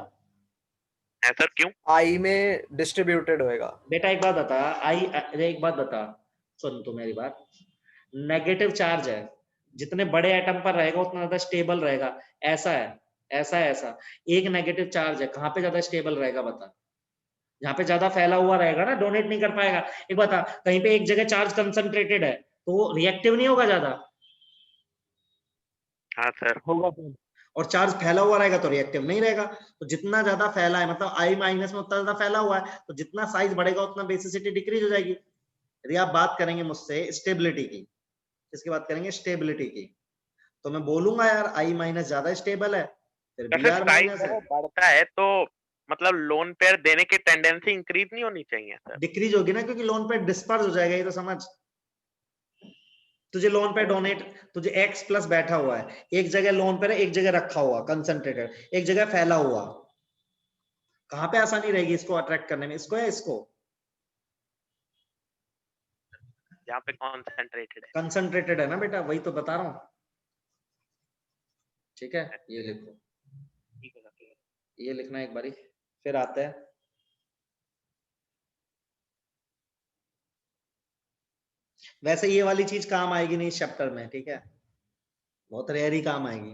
है सर, क्यों? आई में डिस्ट्रीब्यूटेड होएगा। बेटा एक बात बता, एक बात बता, सुन तो मेरी बात, नेगेटिव चार्ज है, जितने बड़े एटम पर रहेगा उतना ज्यादा स्टेबल रहेगा, ऐसा है, ऐसा है, ऐसा। एक नेगेटिव चार्ज है, कहाँ पे ज्यादा स्टेबल रहेगा बता? जहाँ पे ज्यादा फैला हुआ रहेगा ना, डोनेट नहीं कर पाएगा। एक बता, कहीं पे एक जगह चार्ज कंसंट्रेटेड है तो वो रिएक्टिव नहीं होगा ज्यादा? हाँ सर होगा सर। और चार्ज फैला हुआ रहेगा तो रिएक्टिव नहीं रहेगा। तो जितना ज्यादा फैला है, मतलब आई माइनस में उतना ज्यादा फैला हुआ है, तो जितना साइज बढ़ेगा उतना बेसिसिटी डिक्रीज हो जाएगी। यदि आप बात करेंगे मुझसे स्टेबिलिटी की, किसकी बात करेंगे? स्टेबिलिटी की, तो मैं बोलूंगा यार आई माइनस ज्यादा स्टेबल है, फिर बी आर माइनस है। बढ़ता है तो मतलब लोन पेयर देने की टेंडेंसी इंक्रीज नहीं होनी चाहिए सर? डिक्रीज होगी ना, क्योंकि लोन पे डिस्पर्स हो जाएगा, ये तो समझ। तुझे लोन पे डोनेट, तुझे एक्स प्लस बैठा हुआ है, एक जगह लोन पे है, एक जगह रखा हुआ कंसंट्रेटेड, एक जगह फैला हुआ, कहां पे आसानी रहेगी इसको अट्रैक्ट करने में, इसको या इसको? जहाँ पे कॉन्सेंट्रेटेड है। कंसंट्रेटेड है ना बेटा, वही तो बता रहा हूं, ठीक है? ये लिखो, ठीक है सर। ये लिखना एक बारी, फिर आते हैं। वैसे ये वाली चीज काम आएगी नहीं इस चैप्टर में, ठीक है? बहुत रेयर ही काम आएगी।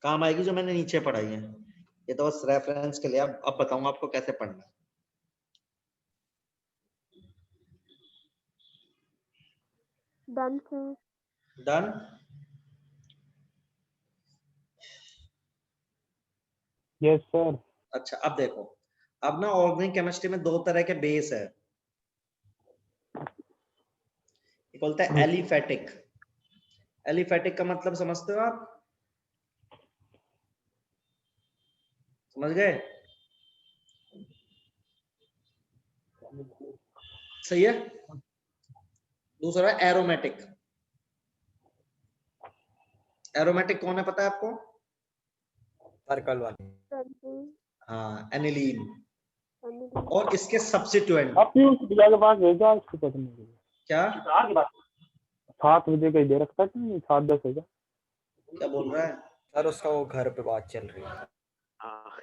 काम आएगी जो मैंने नीचे पढ़ाई है, ये तो बस रेफरेंस के लिए। अब बताऊंगा आपको कैसे पढ़ना है। Done sir. Done? Yes sir. अच्छा अब देखो, अब ना ऑर्गेनिक केमिस्ट्री में दो तरह के बेस है, एक बोलता है एलिफेटिक। एलिफेटिक का मतलब समझते हो आप? समझ गए? सही है। दूसरा एरोमेटिक। एरोमेटिक कौन है पता है आपको? सर्कल वाले। Benzene. हाँ, एनिलीन। Vanillin. और इसके सब्स्टिट्यूएंट आप क्यों भैया के पास भेजा इसको पढ़ने के लिए? क्या 7 बजे कहीं दे रखा है कि 7:10 होगा? क्या बोल रहा है? सर उसका वो घर पे बात चल रही है। हाँ,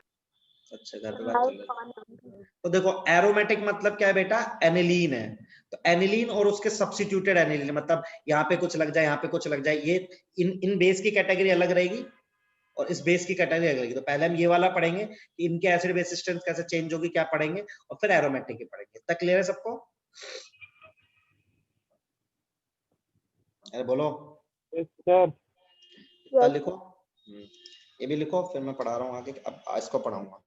अच्छा, घर पे बात चल Light रही है। on only. तो देखो एरोमेटिक मतलब क्या है बेटा? एनिलीन है। तो एनिलीन और उसके सब्स्टिट्यूटेड एनिलीन, मतलब यहाँ पे कुछ लग जाए, यहाँ पे कुछ लग जाए, ये इन बेस की कैटेगरी अलग रहेगी और इस बेस की कैटेगरी अलग रहेगी। तो पहले हम ये वाला पढ़ेंगे कि इनके एसिड बेस स्ट्रेंथ कैसे चेंज होगी, क्या पढ़ेंगे, और फिर एरोमेटिक की पढ़ेंगे। तक क्लियर है सबको? अरे बोलो। सर इतना Yes. लिखो। ये भी लिखो, फिर मैं पढ़ा रहा हूँ आगे। अब इसको पढ़ाऊंगा।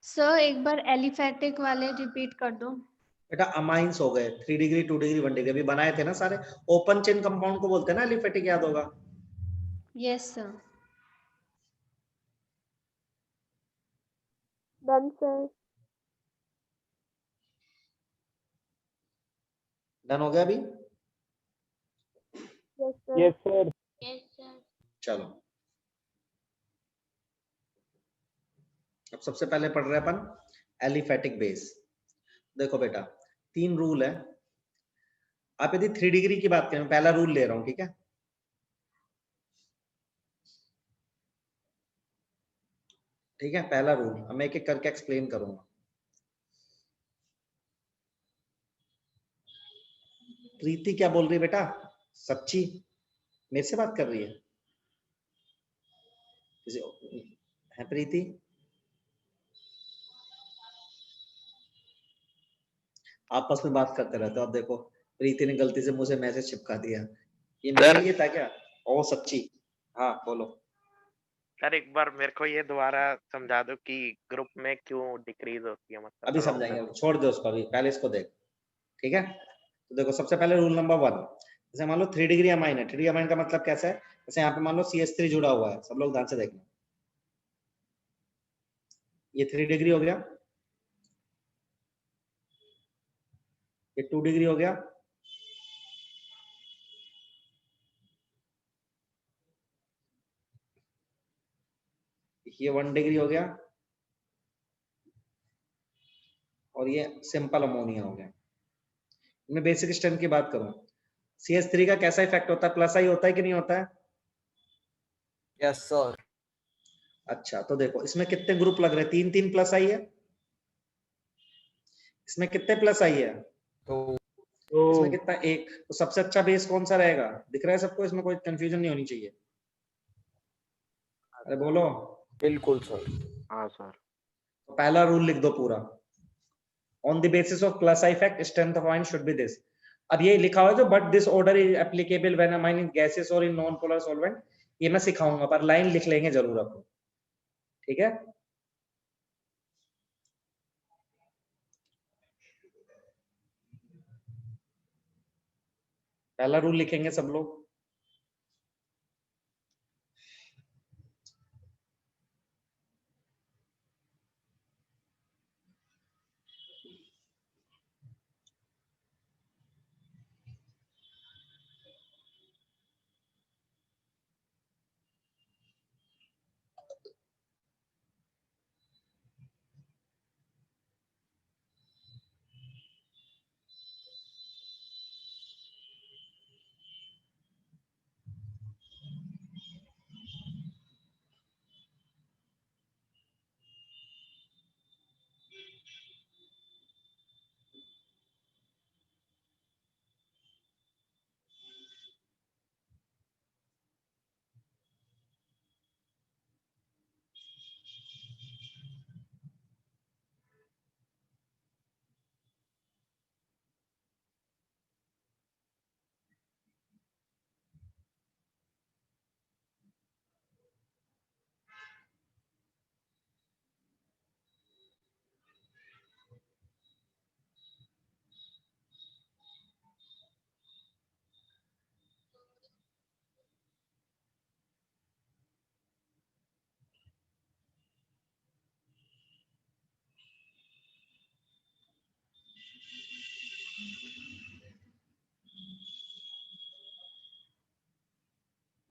सर एक बार एलिफेटिक वाले रिपीट कर दो। बेटा अमाइंस हो गए, 3 डिग्री 2 डिग्री 1 डिग्री अभी बनाए थे ना सारे। ओपन चेन कंपाउंड को बोलते हैं ना एलिफेटिक, याद होगा। Yes sir. Done, sir. Done हो गया अभी? Yes, sir. Yes sir. चलो, अब सबसे पहले पढ़ रहे हैं अपन एलिफेटिक बेस। देखो बेटा, 3 रूल है। आप यदि 3 डिग्री की बात करें, पहला रूल ले रहा हूं, ठीक है? ठीक है, पहला रूल अब मैं एक एक करके एक्सप्लेन करूंगा। प्रीति क्या बोल रही है बेटा? सच्ची मेरे से बात कर रही है? है प्रीति? आपस में बात करते रहते हो। अब देखो, प्रीति ने गलती से मुझे मैसेज चिपका दिया। ये मेरे लिए था क्या? ओ सच्ची, हाँ बोलो। सर एक बार मेरे को ये दोबारा समझा दो कि ग्रुप में क्यों डिक्रीज होती है, मतलब अभी along समझाएंगे, the- छोड़ दो उसको अभी, पहले इसको देख। ठीक है, तो देखो सबसे पहले रूल नंबर 1। जैसे मान लो 3 डिग्री अमाइन है। 3 डिग्री अमाइन का मतलब कैसा है? जैसे यहाँ पे मान लो CH3 जुड़ा हुआ है, सब लोग ध्यान से देखना। ये 3 डिग्री हो गया, ये 2 डिग्री हो गया, ये 1 डिग्री हो गया, और ये सिंपल अमोनिया हो गया। मैं बेसिक स्ट्रेंथ की बात करूं, CH3 का कैसा इफेक्ट होता है? प्लस आई होता है कि नहीं होता है? Yes sir. अच्छा, तो देखो इसमें कितने ग्रुप लग रहे हैं? 3 3 प्लस आई है। इसमें कितने प्लस आई है? तो इसमें कितना? 1। तो सबसे अच्छा बेस कौन सा रहेगा? दिख रहा है सबको? इसमें कोई कंफ्यूजन नहीं होनी चाहिए। अरे बोलो। बिल्कुल सर। हाँ सर। तो पहला रूल लिख दो पूरा। On the basis of plus I effect strength of ion should be this. अब ये लिखा हुआ है जो but this order is applicable when amine in gases और इन नॉन पोलर सॉल्वेंट। ये मैं सिखाऊंगा, पर लाइन लिख लेंगे जरूर आपको। ठीक है, पहला रूल लिखेंगे सब लोग।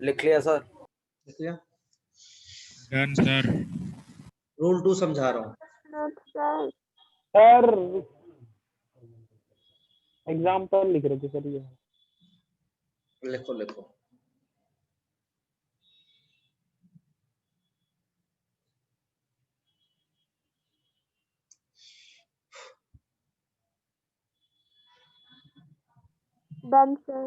लिख लिया सर। लिख लिया? Done sir. रूल 2 समझा रहा हूँ। Not sir. सर एग्जाम्पल लिख रहे थे सर ये। लिखो लिखो। Done sir.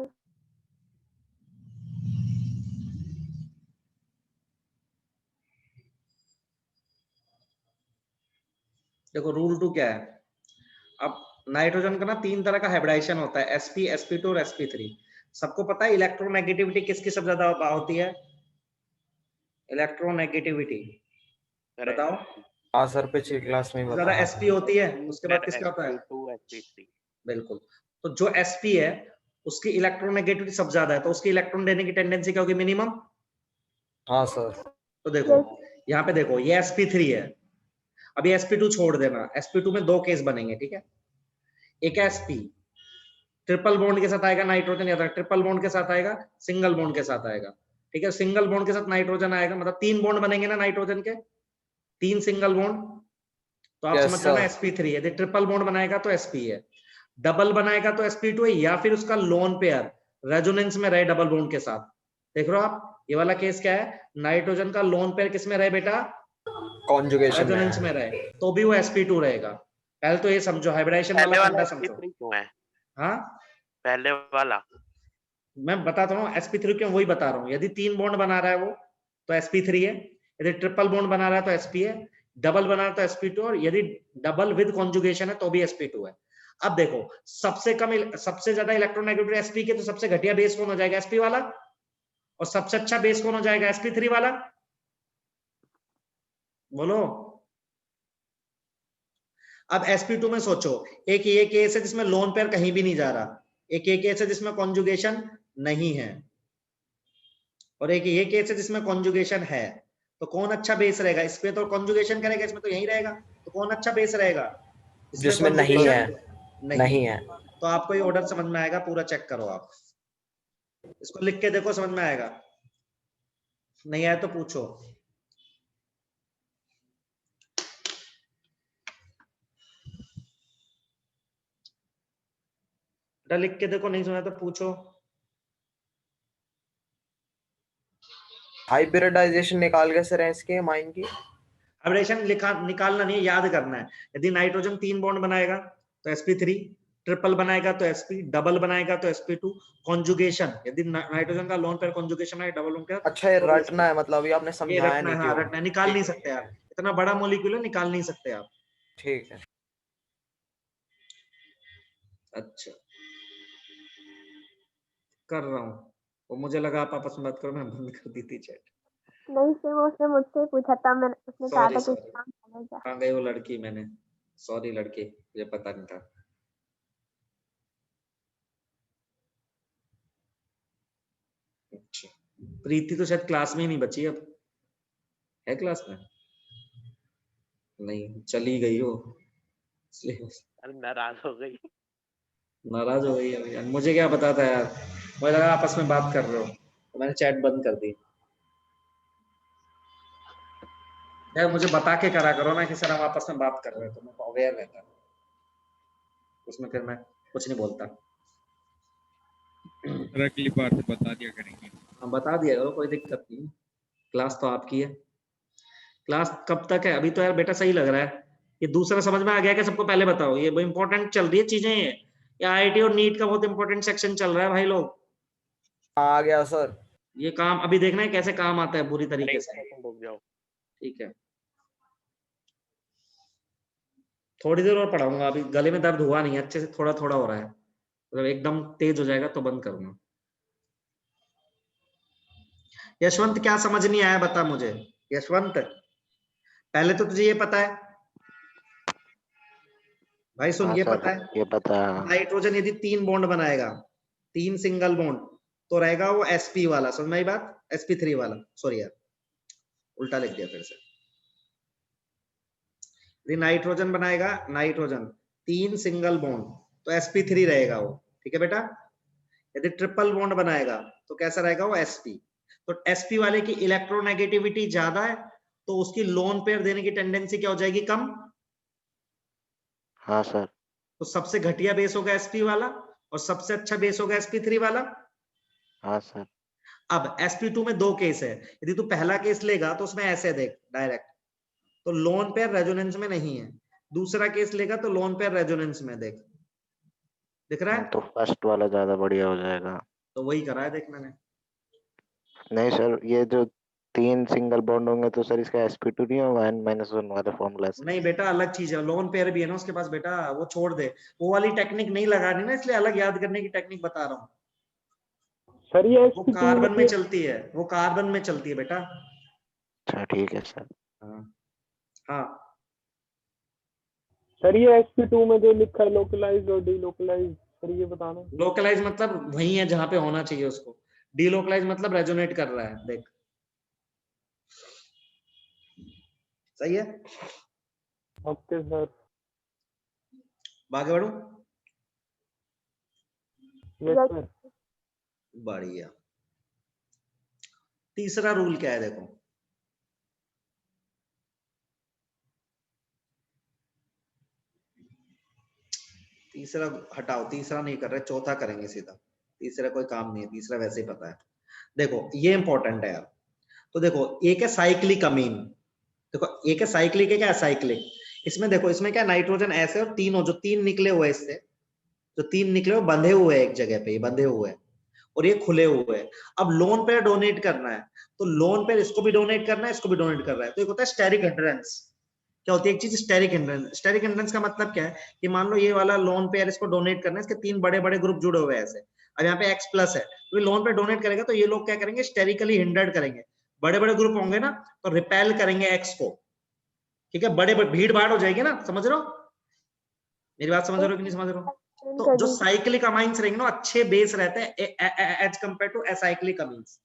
देखो रूल 2 क्या है। अब नाइट्रोजन का ना 3 तरह का हाइब्रिडाइजेशन होता है, sp sp2 और sp3। सबको पता है इलेक्ट्रोनेगेटिविटी किसकी सबसे ज्यादा होती है? इलेक्ट्रोनेगेटिविटी बताओ। हाँ सर पिछली क्लास में ही ज्यादा बताया sp होती है, उसके बाद किसका होता है? sp2 sp3। बिल्कुल। तो जो sp है उसकी इलेक्ट्रोनेगेटिविटी सबसे ज्यादा है, तो उसकी इलेक्ट्रॉन देने की टेंडेंसी क्या होगी? मिनिमम। हाँ सर। तो देखो यहाँ पे देखो ये sp3 है, अभी sp2 छोड़ देना। sp2 में 2 केस बनेंगे, ठीक है? एक sp ट्रिपल बॉन्ड के साथ आएगा नाइट्रोजन, या ट्रिपल बॉन्ड के साथ आएगा, सिंगल बॉन्ड के साथ आएगा, ठीक है? सिंगल बॉन्ड के साथ नाइट्रोजन आएगा, मतलब 3 बॉन्ड बनेंगे ना नाइट्रोजन के, 3 सिंगल बॉन्ड। तो आप Yes, समझ लेना sir. sp3 है। यदि ट्रिपल बॉन्ड बनाएगा तो sp है, डबल बनाएगा तो sp2 है, या फिर उसका लोन पेयर रेजोनेंस में रहे डबल बॉन्ड के साथ। देख रहे हो आप, ये वाला केस क्या है? नाइट्रोजन का लोन पेयर किस में रहे बेटा? कॉन्जुगेशन रेजोनेंस में रहे, तो भी वो sp2 रहेगा। पहले तो ये समझो, हाइब्रिडाइजेशन पहले वाला वाला फंडा समझो। sp3 क्यों है? हाँ पहले वाला मैं बताता हूँ sp3 क्यों, वही बता रहा हूँ। यदि 3 बॉन्ड बना रहा है वो तो sp3 है, यदि ट्रिपल बॉन्ड बना रहा है तो sp है, डबल बना रहा है तो sp2, और यदि डबल विद कॉन्जुगेशन है तो भी sp2 है। अब देखो सबसे ज्यादा इलेक्ट्रोनेगेटिविटी sp के, तो सबसे घटिया बेस कौन हो जाएगा? sp वाला। और सबसे अच्छा बेस कौन हो जाएगा? sp3 वाला। बोलो। अब sp2 में सोचो, एक ये केस है जिसमें लोन पेयर कहीं भी नहीं जा रहा, एक ये केस है जिसमें कॉन्जुगेशन नहीं है, और एक ये केस है जिसमें कॉन्जुगेशन है। तो कौन अच्छा बेस रहेगा? इस पे तो कॉन्जुगेशन करेगा, इसमें तो यही रहेगा। तो कौन अच्छा बेस रहेगा? जिसमें नहीं है। नहीं है। तो आपको ये ऑर्डर समझ में आएगा, पूरा चेक करो आप, इसको लिख के देखो, समझ में आएगा। नहीं आया तो पूछो। बेटा लिख के देखो, नहीं सुना तो पूछो। हाइब्रिडाइजेशन निकाल कैसे रहे इसके माइन की? हाइब्रिडेशन निकालना नहीं, याद करना है। यदि नाइट्रोजन 3 बॉन्ड बनाएगा तो sp3, ट्रिपल बनाएगा तो sp, डबल बनाएगा तो sp2। कॉन्जुगेशन, यदि नाइट्रोजन का लोन पेयर कॉन्जुगेशन है डबल बॉन्ड के साथ, अच्छा ये तो रटना है, मतलब ये आपने ये समझाया रटना है। नहीं हाँ क्यों? रटना है, निकाल नहीं सकते आप, इतना बड़ा मॉलिक्यूल है, निकाल नहीं सकते आप। ठीक है। अच्छा कर रहा हूँ, वो मुझे लगा आप आपस में बात करो, मैं बंद कर दी थी चैट। नहीं सर, वो उसने मुझसे ही पूछा था, मैंने उसने कहा था कि सॉरी काम चलेगा। कहाँ गई वो लड़की? मैंने सॉरी लड़की, मुझे पता नहीं था। अच्छा प्रीति तो शायद क्लास में ही नहीं बची, अब है क्लास में? नहीं चली गई हो, इसलिए नाराज हो गई। नाराज हो गई है यार। मुझे क्या पता था यार, मुझे लगा आपस में बात कर रहे हो, तो मैंने चैट बंद कर दी। यार मुझे बता के करा करो ना कि सर हम आपस में बात कर रहे हैं, तो मैं अवेयर रहता, उसमें फिर मैं कुछ नहीं बोलता। अगली बार से बता दिया करेंगे। हाँ बता दिया करो, कोई दिक्कत नहीं, क्लास तो आपकी है। क्लास कब तक है? अभी तो यार बेटा सही लग रहा है। ये दूसरा समझ में आ गया कि सबको पहले बताओ, ये बहुत इंपॉर्टेंट चल रही है चीजें, ये आईआईटी और नीट का बहुत इंपॉर्टेंट सेक्शन चल रहा है भाई लोग। आ गया सर। ये काम अभी देखना है कैसे काम आता है पूरी तरीके से, रुक जाओ। ठीक है? थोड़ी देर और पढ़ाऊंगा, अभी गले में दर्द हुआ नहीं, अच्छे से थोड़ा थोड़ा हो रहा है, मतलब एकदम तेज हो जाएगा तो बंद करूंगा। यशवंत क्या समझ नहीं आया बता मुझे। यशवंत पहले तो तुझे ये पता है भाई, सुन हाँ ये सर पता है ये पता है। नाइट्रोजन यदि 3 बॉन्ड बनाएगा, 3 सिंगल बॉन्ड, तो रहेगा वो sp वाला, समझ में आई बात? sp3 वाला, सॉरी यार उल्टा लिख दिया फिर से। यदि नाइट्रोजन बनाएगा, नाइट्रोजन 3 सिंगल बॉन्ड, तो sp3 रहेगा वो, ठीक है बेटा? यदि ट्रिपल बॉन्ड बनाएगा तो कैसा रहेगा वो sp। तो sp वाले की इलेक्ट्रोनेगेटिविटी ज्यादा है, तो उसकी लोन पेयर देने की टेंडेंसी क्या हो जाएगी, कम। हाँ सर। तो सबसे घटिया बेस होगा sp वाला और सबसे अच्छा बेस होगा sp3 वाला। हाँ सर। अब sp2 में दो केस है, यदि तू पहला केस लेगा तो उसमें ऐसे देख डायरेक्ट, तो लोन पेयर रेजोनेंस में नहीं है। दूसरा केस लेगा तो लोन पेयर रेजोनेंस में, देख दिख रहा है। तो फर्स्ट वाला ज्यादा बढ़िया हो जाएगा। तो वही करा है देख मैंने। नहीं सर, ये जो 3 सिंगल बॉन्ड होंगे तो सर इसका sp2 नहीं होगा n-1 वाले फॉर्मूला से। नहीं बेटा, अलग चीज है, लोन पेयर भी है ना उसके पास बेटा, वो छोड़ दे, वो वाली टेक्निक नहीं लगानी ना, इसलिए अलग याद करने की टेक्निक बता रहा हूँ। सर ये वो sp2 कार्बन में चलती है, वो कार्बन में चलती है बेटा। अच्छा ठीक है सर। हाँ हाँ, सर ये sp2 में जो लिखा है लोकलाइज और डीलोकलाइज, सर ये बताना। लोकलाइज मतलब वही है जहां पे होना चाहिए उसको, डीलोकलाइज मतलब रेजोनेट कर रहा है, देख सही है। Okay sir. आगे बढ़ू, यस सर। बढ़िया। तीसरा रूल क्या है देखो, तीसरा हटाओ, तीसरा नहीं कर रहे, चौथा करेंगे सीधा, तीसरा कोई काम नहीं है, तीसरा वैसे ही पता है। देखो ये इंपॉर्टेंट है यार। तो देखो एक है साइक्लिक अमीन, देखो एक है साइक्लिक, है क्या साइक्लिक, इसमें देखो इसमें क्या नाइट्रोजन ऐसे और तीनों जो तीन निकले हुए इससे, जो तीन निकले हुए बंधे हुए एक जगह पे, बंधे हुए हैं और ये खुले हुए हैं। अब लोन पेयर डोनेट करना है, तो लोन पेयर इसको भी डोनेट करना है, इसको भी डोनेट कर रहा है, तो एक होता है स्टेरिक हिंड्रेंस। क्या होती है एक चीज स्टेरिक हिंड्रेंस। स्टेरिक हिंड्रेंस का मतलब क्या है कि मान लो ये वाला लोन पेयर इसको डोनेट करना है, इसके तीन बड़े बड़े ग्रुप जुड़े हुए हैं ऐसे, अब यहाँ पे X प्लस है, तो लोन पेयर डोनेट करेगा तो ये लोग क्या करेंगे, स्टेरिकली हिंडर्ड करेंगे, बड़े बड़े ग्रुप होंगे ना तो रिपेल करेंगे X को, ठीक है, बड़े भीड़ भाड़ हो जाएगी ना, समझ रहे हो मेरी बात, समझ रहे हो कि नहीं समझ रहे हो। तो जो साइक्लिक अमाइंस रहेंगे ना अच्छे बेस रहते हैं as compared to acyclic amines,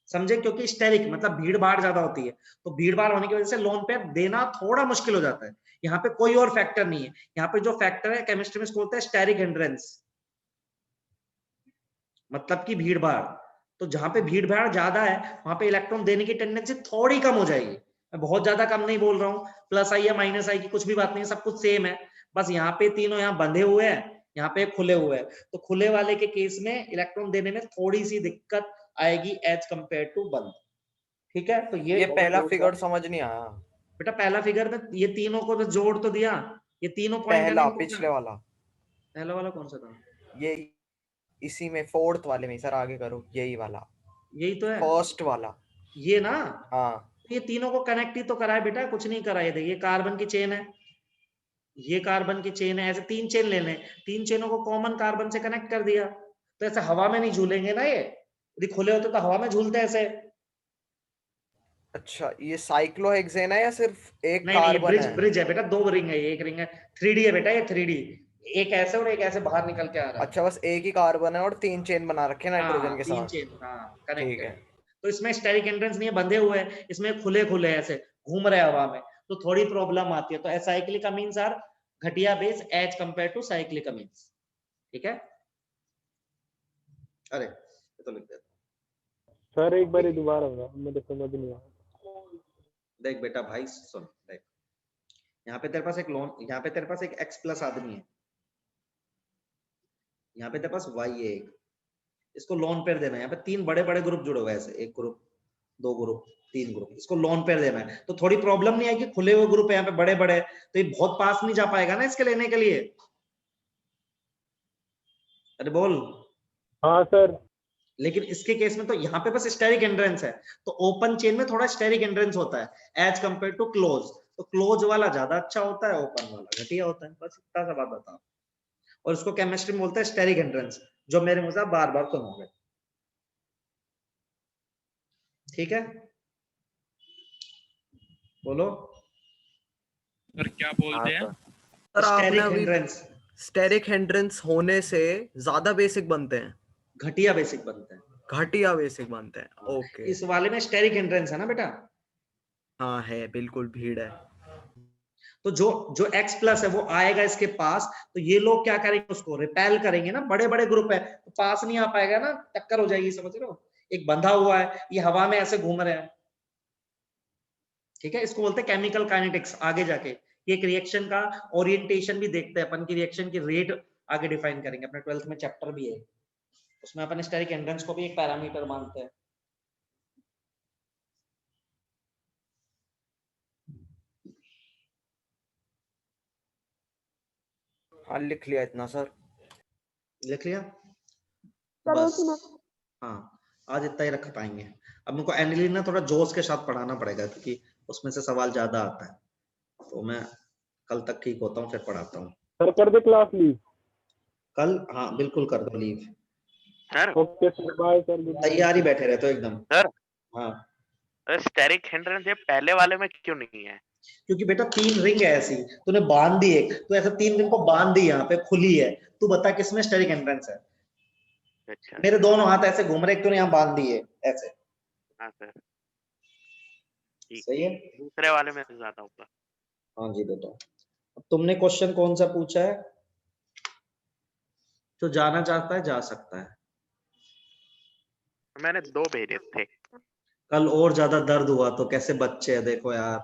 समझे, क्योंकि स्टेरिक मतलब भीड़ भाड़ ज्यादा होती है, तो भीड़ भाड़ होने की वजह से लोन पेयर देना थोड़ा मुश्किल हो जाता है। यहाँ पे कोई और फैक्टर नहीं है, यहाँ पे जो फैक्टर है केमिस्ट्री में इसको बोलते हैं स्टेरिक हिंड्रेंस, मतलब की भीड़ भाड़। तो जहां पे भीड़ भाड़ ज्यादा है वहां पे इलेक्ट्रॉन देने की टेंडेंसी थोड़ी कम हो जाएगी। मैं बहुत ज्यादा कम नहीं बोल रहा हूँ, प्लस आई या माइनस आई की कुछ भी बात नहीं है, सब कुछ सेम है, बस यहाँ पे तीनों यहाँ बंधे हुए हैं, यहाँ पे खुले हुए हैं, तो खुले वाले के केस में इलेक्ट्रॉन देने में थोड़ी सी दिक्कत आएगी एज कंपेयर टू बंद, ठीक है। तो ये पहला फिगर समझ नहीं आया बेटा, पहला फिगर में ये तीनों को तो जोड़ तो दिया, ये तीनों पॉइंट पहला पिछले वाला, पहला वाला कौन सा था, ये इसी में फोर्थ वाले में सर, आगे करो, यही वाला, यही तो है फर्स्ट वाला, ये ना। हाँ ये तीनों को कनेक्ट ही तो कराए बेटा, कुछ नहीं कराए थे। ये कार्बन की चेन है, ये कार्बन की चेन है, ऐसे तीन चेन ले लें, तीन चेनों को कॉमन कार्बन से कनेक्ट कर दिया, तो ऐसे हवा में नहीं झूलेंगे ना, ये यदि खुले होते तो हवा में झूलते ऐसे। अच्छा, ये साइक्लोहेक्सेन है या सिर्फ एक नहीं कार्बन ब्रिज है? ब्रिज है बेटा, दो रिंग है, एक रिंग है 3D है बेटा, ये 3D, एक ऐसे और एक ऐसे बाहर निकल के आ रहा है। अच्छा, बस एक ही कार्बन है और तीन चेन बना रखे हैं नाइट्रोजन के तीन साथ। चेन, हाँ कनेक्ट ठीक है। है। तो इसमें स्टेरिक एंट्रेंस नहीं है, बंधे हुए हैं, इसमें खुले खुले ऐसे घूम रहे हवा में, तो थोड़ी प्रॉब्लम आती है। तो एसाइक्लिक अमीन्स आर घटिया base as compared to cyclic amines, ठीक है। अरे ये तो लिख देता सर एक बार दोबारा बताओ, मुझे समझ नहीं आया। देख बेटा भाई सुन, देख यहाँ पे तेरे पास एक लोन, यहाँ पे तेरे पास एक X प्लस आदमी है, यहाँ पे तेरे पास Y है एक, इसको लोन पेयर देना है। यहाँ पे तीन बड़े बड़े ग्रुप जुड़े हुए हैं ऐसे, एक ग्रुप, दो ग्रुप, तीन ग्रुप, इसको लोन पेयर देना है, तो थोड़ी प्रॉब्लम नहीं आएगी, खुले हुए ग्रुप है यहाँ पे बड़े बड़े, तो ये बहुत पास नहीं जा पाएगा ना इसके लेने के लिए। अरे बोल। हाँ सर। लेकिन इसके केस में तो यहाँ पे बस स्टेरिक एंट्रेंस है, तो ओपन चेन में थोड़ा स्टेरिक एंट्रेंस होता है एज कंपेयर टू क्लोज, तो क्लोज वाला ज्यादा अच्छा होता है, ओपन वाला घटिया होता है, बस इतना सा बात बताओ। और इसको केमिस्ट्री में बोलते हैं स्टेरिक एंट्रेंस, जो मेरे मुझे बार बार सुनोगे, ठीक है। बोलो सर क्या बोलते हैं? सर आपने स्टेरिक अभी हिंड्रेंस, स्टेरिक हिंड्रेंस होने से ज्यादा बेसिक बनते हैं, घटिया बेसिक बनते हैं, घटिया बेसिक बनते हैं। ओके, इस वाले में स्टेरिक हिंड्रेंस है ना बेटा। हाँ है, बिल्कुल भीड़ है। तो जो जो X प्लस है वो आएगा इसके पास, तो ये लोग क्या करेंगे, उसको रिपेल करेंगे ना, बड़े बड़े ग्रुप है तो पास नहीं आ पाएगा ना, टक्कर हो जाएगी, समझ रहे हो। एक बंधा हुआ है, ये हवा में ऐसे घूम रहे हैं, ठीक है, इसको बोलते हैं केमिकल काइनेटिक्स। आगे जाके ये एक रिएक्शन का ओरिएंटेशन भी देखते हैं अपन की, रिएक्शन की रेट आगे डिफाइन करेंगे, अपने 12th में चैप्टर भी है, उसमें अपन स्टेरिक हिंड्रेंस को भी एक पैरामीटर मानते हैं। हाँ लिख लिया इतना सर। लिख लिया? सर बस, एक मिनट। हाँ आज इतना ही रख पाएंगे। अब मुझको एनिलीन ना थोड़ा जोश के साथ पढ़ाना पड़ेगा, क्योंकि उसमें से सवाल ज्यादा आता है, तो मैं कल तक ठीक होता हूँ फिर पढ़ाता हूँ। सर कर दे क्लास लीव। कल हाँ बिल्कुल कर दो leave. Sir okay sir, bye sir, good night. तैयार ही बैठे रहते हो एकदम। सर हाँ स्टेरिक हिंड्रेंस ये पहले वाले में क्यों नहीं है? क्योंकि बेटा 3 रिंग है ऐसी, तूने बांध दी एक, तो ऐसे 3 रिंग को बांध दी, यहाँ पे खुली है, तू बता किसमें स्टेरिक हिंड्रेंस है। अच्छा मेरे दोनों हाथ ऐसे घूम रहे, एक तूने यहाँ बांध दी है ऐसे। हाँ सर ठीक, सही है, दूसरे वाले में ज्यादा होगा। हाँ जी बेटा। अब तुमने क्वेश्चन कौन सा पूछा है? जो जाना चाहता है जा सकता है। मैंने 2 भेजे थे। कल और ज्यादा दर्द हुआ तो कैसे बच्चे हैं देखो यार।